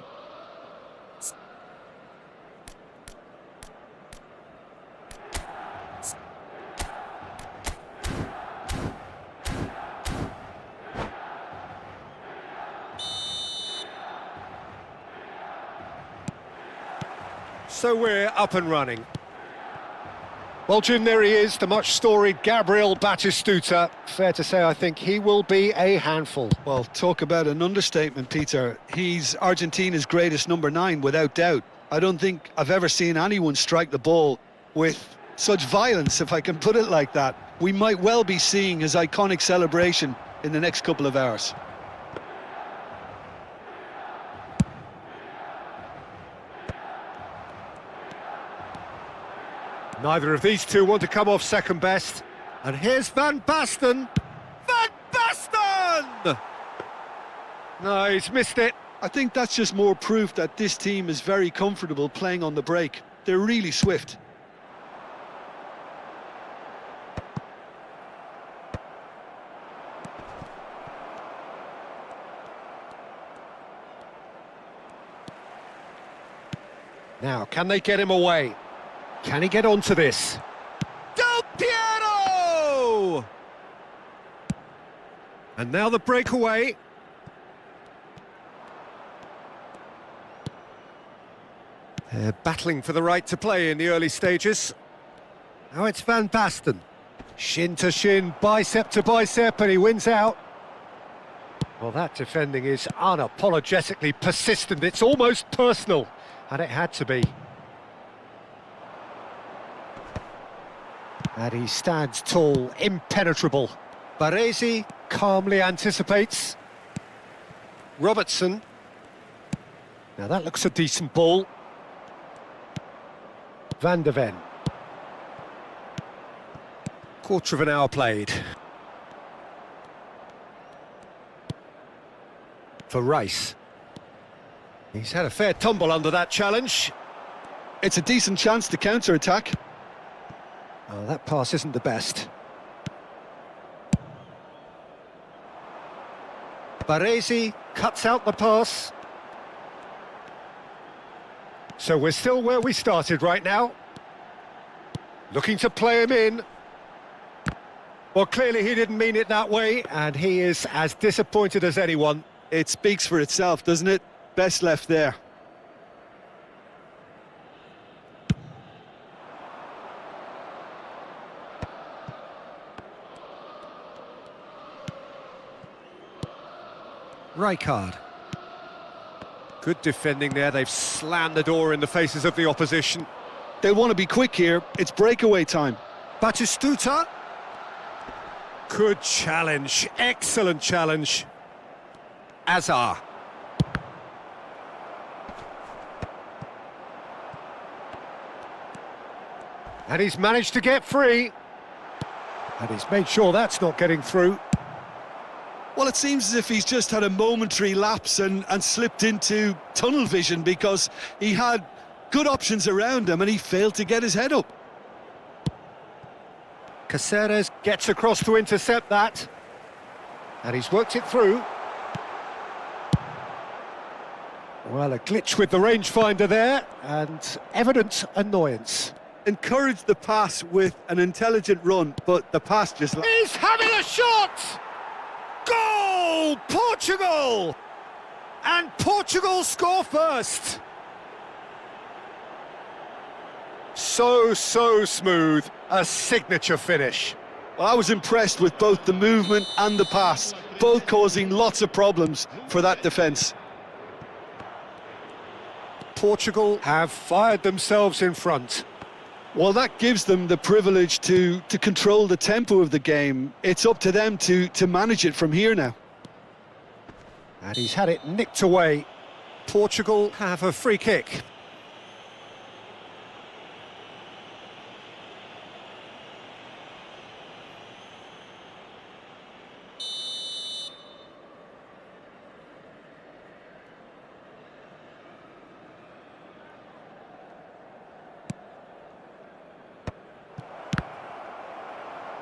So we're up and running. Well, Jim, there he is, the much-storied Gabriel Batistuta. Fair to say, I think he will be a handful. Well, talk about an understatement, Peter. He's Argentina's greatest number 9, without doubt. I don't think I've ever seen anyone strike the ball with such violence, if I can put it like that. We might well be seeing his iconic celebration in the next couple of hours. Neither of these two want to come off second best. And here's Van Basten. Van Basten! No, he's missed it. I think that's just more proof that this team is very comfortable playing on the break. They're really swift. Now, can they get him away? Can he get onto this? Del Piero! And now the breakaway. They're battling for the right to play in the early stages. Now it's Van Basten. Shin to shin, bicep to bicep, and he wins out. Well, that defending is unapologetically persistent. It's almost personal, and it had to be. And he stands tall, impenetrable. Baresi calmly anticipates. Robertson. Now that looks a decent ball. Van der Ven. Quarter of an hour played. For Rice. He's had a fair tumble under that challenge. It's a decent chance to counter-attack. Oh, that pass isn't the best. Baresi cuts out the pass. So we're still where we started right now. Looking to play him in. Well, clearly he didn't mean it that way, and he is as disappointed as anyone. It speaks for itself, doesn't it? Best left there. Rijkaard. Good defending there, they've slammed the door in the faces of the opposition. They want to be quick here, it's breakaway time. Batistuta. Good challenge, excellent challenge. Azar. And he's managed to get free. And he's made sure that's not getting through. Well, it seems as if he's just had a momentary lapse and slipped into tunnel vision, because he had good options around him and he failed to get his head up. Caceres gets across to intercept that. And he's worked it through. Well, a glitch with the rangefinder there, and evident annoyance. Encouraged the pass with an intelligent run, but the pass just... He's having a shot! Goal! Portugal! And Portugal score first. So smooth. A signature finish. Well, I was impressed with both the movement and the pass, both causing lots of problems for that defence. Portugal have fired themselves in front. Well, that gives them the privilege to control the tempo of the game. It's up to them to manage it from here now. And he's had it nicked away. Portugal have a free kick.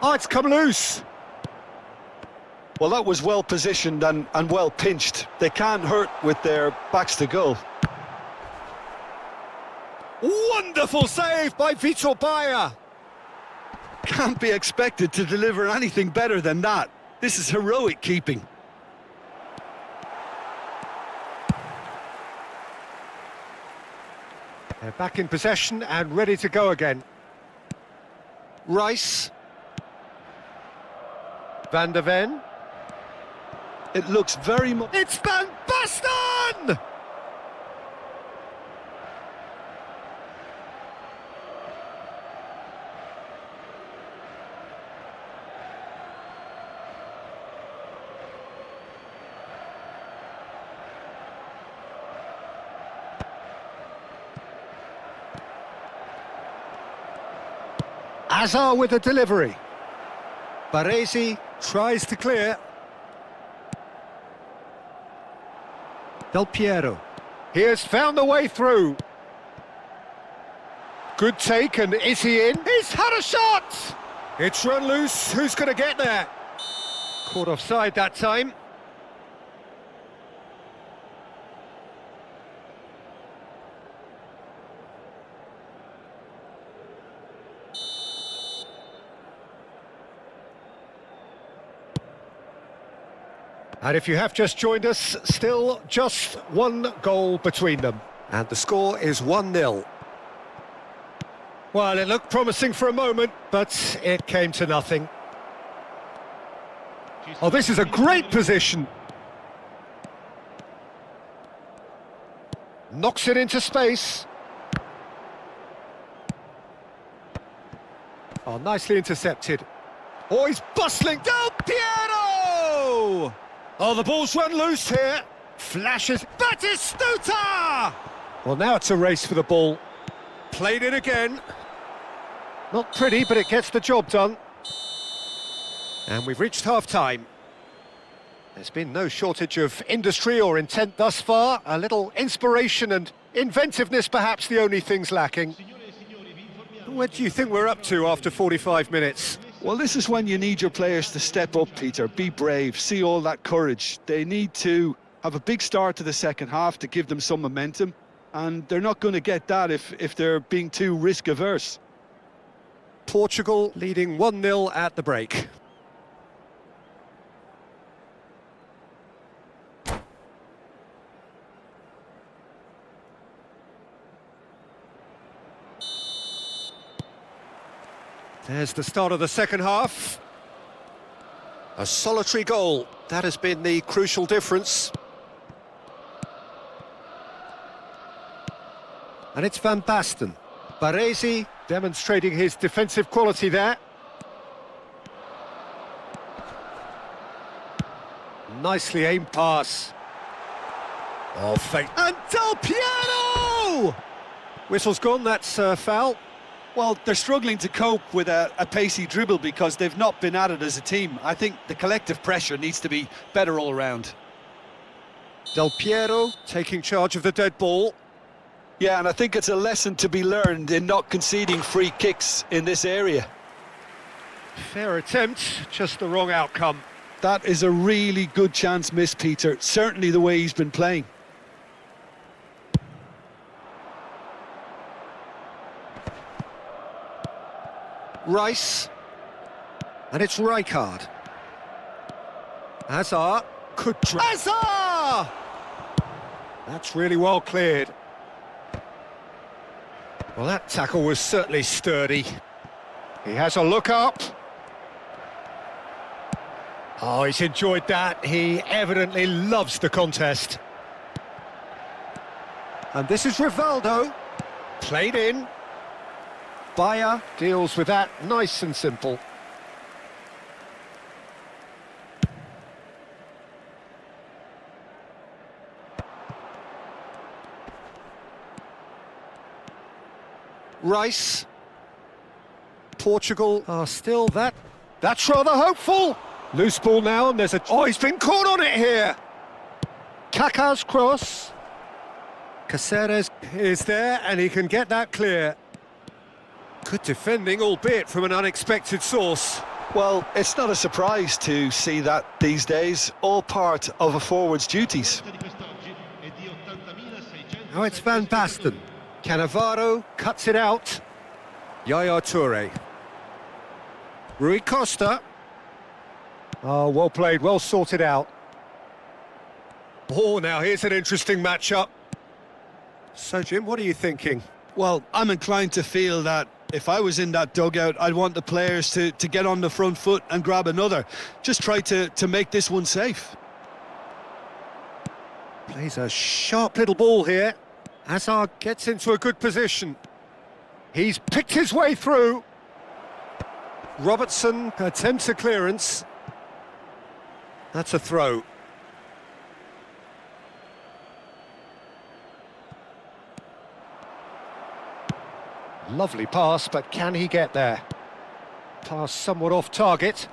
Oh, it's come loose. Well, that was well positioned and well pinched. They can't hurt with their backs to goal. Wonderful save by Vitor Baia. Can't be expected to deliver anything better than that. This is heroic keeping. They're back in possession and ready to go again. Rice. Van der Ven. It looks very much... It's Van Basten! Azar with a delivery. Baresi tries to clear. Del Piero. He has found a way through. Good take, and is he in? He's had a shot! It's run loose. Who's going to get there? Caught offside that time. And if you have just joined us, still just one goal between them. And the score is 1-0. Well, it looked promising for a moment, but it came to nothing. Oh, this is a great position. Knocks it into space. Oh, nicely intercepted. Oh, he's bustling. Del Piero! Oh, the ball's run loose here. Flashes. Batistuta! Well, now it's a race for the ball. Played it again. Not pretty, but it gets the job done. And we've reached half-time. There's been no shortage of industry or intent thus far. A little inspiration and inventiveness, perhaps the only things lacking. What do you think we're up to after 45 minutes? Well, this is when you need your players to step up, Peter. Be brave, see all that courage. They need to have a big start to the second half to give them some momentum, and they're not going to get that if they're being too risk-averse. Portugal leading 1-0 at the break. There's the start of the second half. A solitary goal. That has been the crucial difference. And it's Van Basten. Baresi demonstrating his defensive quality there. Nicely aimed pass. Oh, fake. And Del Piero! Whistle's gone, that's foul. Well, they're struggling to cope with a pacey dribble because they've not been at it as a team. I think the collective pressure needs to be better all around. Del Piero taking charge of the dead ball. Yeah, and I think it's a lesson to be learned in not conceding free kicks in this area. Fair attempt, just the wrong outcome. That is a really good chance missed, Peter. Certainly the way he's been playing. Rice. And it's Rijkaard. Hazard. Could Hazard! That's really well cleared. Well, that tackle was certainly sturdy. He has a look up. Oh, he's enjoyed that. He evidently loves the contest. And this is Rivaldo. Played in. Bayer deals with that nice and simple. Rice. Portugal are still that's rather hopeful. Loose ball now, and there's a... Oh, he's been caught on it here. Kaká's cross. Caceres is there, and he can get that clear. Good defending, albeit from an unexpected source. Well, it's not a surprise to see that these days, all part of a forward's duties. Now it's Van Basten. Cannavaro cuts it out. Yaya Toure. Rui Costa. Oh, well played, well sorted out. Oh, now here's an interesting matchup. So, Jim, what are you thinking? Well, I'm inclined to feel that if I was in that dugout, I'd want the players to get on the front foot and grab another. Just try to make this one safe. Plays a sharp little ball here. Hazard gets into a good position. He's picked his way through. Robertson attempts a clearance. That's a throw. Lovely pass, but can he get there? Pass somewhat off target.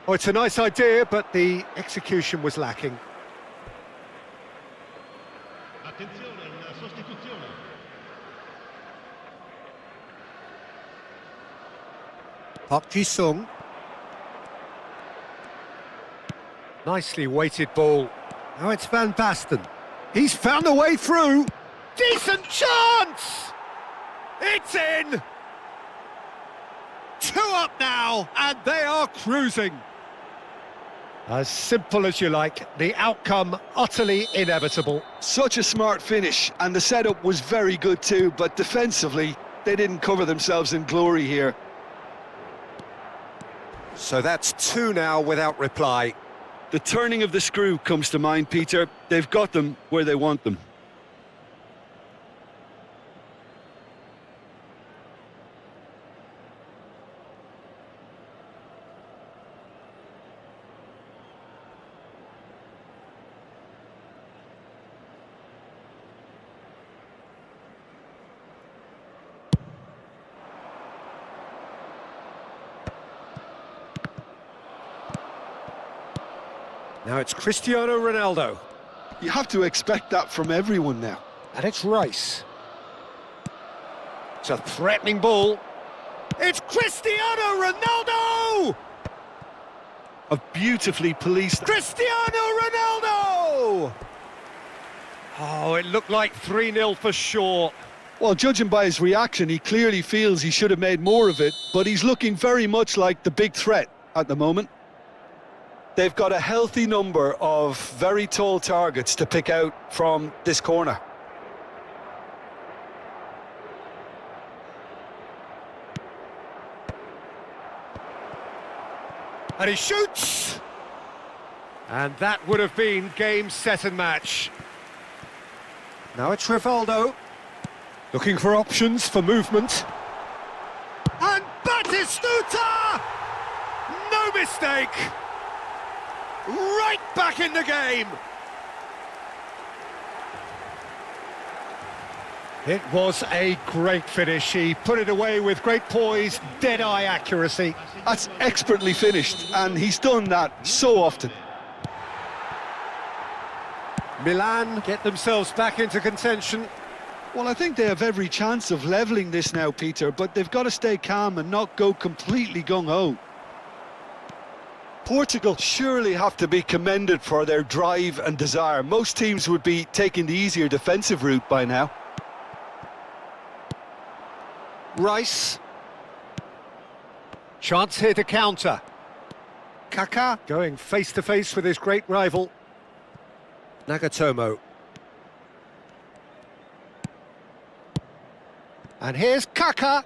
Oh, it's a nice idea, but the execution was lacking. Attenzione, una sostituzione. Park Ji-sung. Nicely weighted ball. Now it's Van Basten. He's found a way through. Decent chance! It's in! 2 up now, and they are cruising. As simple as you like, the outcome utterly inevitable. Such a smart finish, and the setup was very good too, but defensively, they didn't cover themselves in glory here. So that's 2 now without reply. The turning of the screw comes to mind, Peter. They've got them where they want them. Now it's Cristiano Ronaldo. You have to expect that from everyone now. And it's Rice. It's a threatening ball. It's Cristiano Ronaldo! A beautifully policed... Cristiano Ronaldo! Oh, it looked like 3-0 for sure. Well, judging by his reaction, he clearly feels he should have made more of it, but he's looking very much like the big threat at the moment. They've got a healthy number of very tall targets to pick out from this corner. And he shoots! And that would have been game, set and match. Now it's Rivaldo, looking for options for movement. And Batistuta! No mistake! Right back in the game! It was a great finish. He put it away with great poise, dead-eye accuracy. That's expertly finished, and he's done that so often. Milan get themselves back into contention. Well, I think they have every chance of levelling this now, Peter, but they've got to stay calm and not go completely gung-ho. Portugal surely have to be commended for their drive and desire. Most teams would be taking the easier defensive route by now. Rice. Chance here to counter. Kaká going face-to-face with his great rival. Nagatomo. And here's Kaká.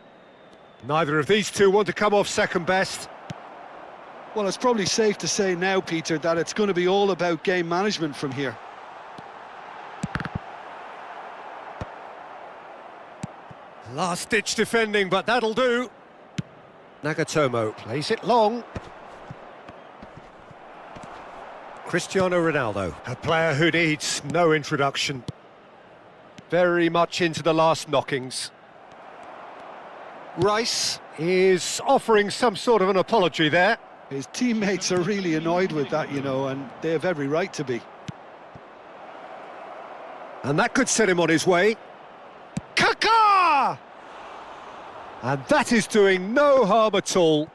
Neither of these two want to come off second best. Well, it's probably safe to say now, Peter, that it's going to be all about game management from here. Last-ditch defending, but that'll do. Nagatomo plays it long. Cristiano Ronaldo, a player who needs no introduction. Very much into the last knockings. Rice is offering some sort of an apology there. His teammates are really annoyed with that, you know, and they have every right to be. And that could set him on his way. Kaká! And that is doing no harm at all.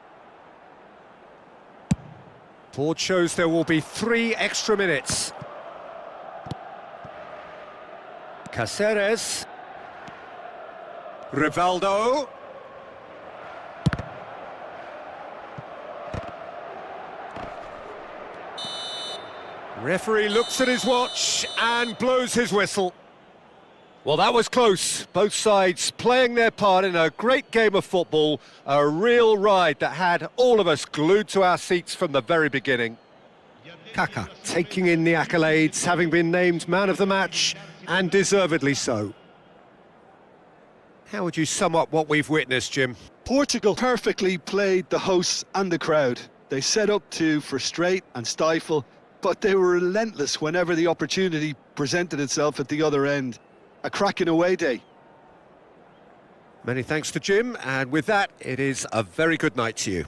Board shows there will be 3 extra minutes. Cáceres. Rivaldo. Referee looks at his watch and blows his whistle. Well, that was close. Both sides playing their part in a great game of football, a real ride that had all of us glued to our seats from the very beginning. Kaká taking in the accolades, having been named man of the match, and deservedly so. How would you sum up what we've witnessed, Jim? Portugal perfectly played the hosts and the crowd. They set up to frustrate and stifle, but they were relentless whenever the opportunity presented itself at the other end. A cracking away day. Many thanks to Jim, and with that, it is a very good night to you.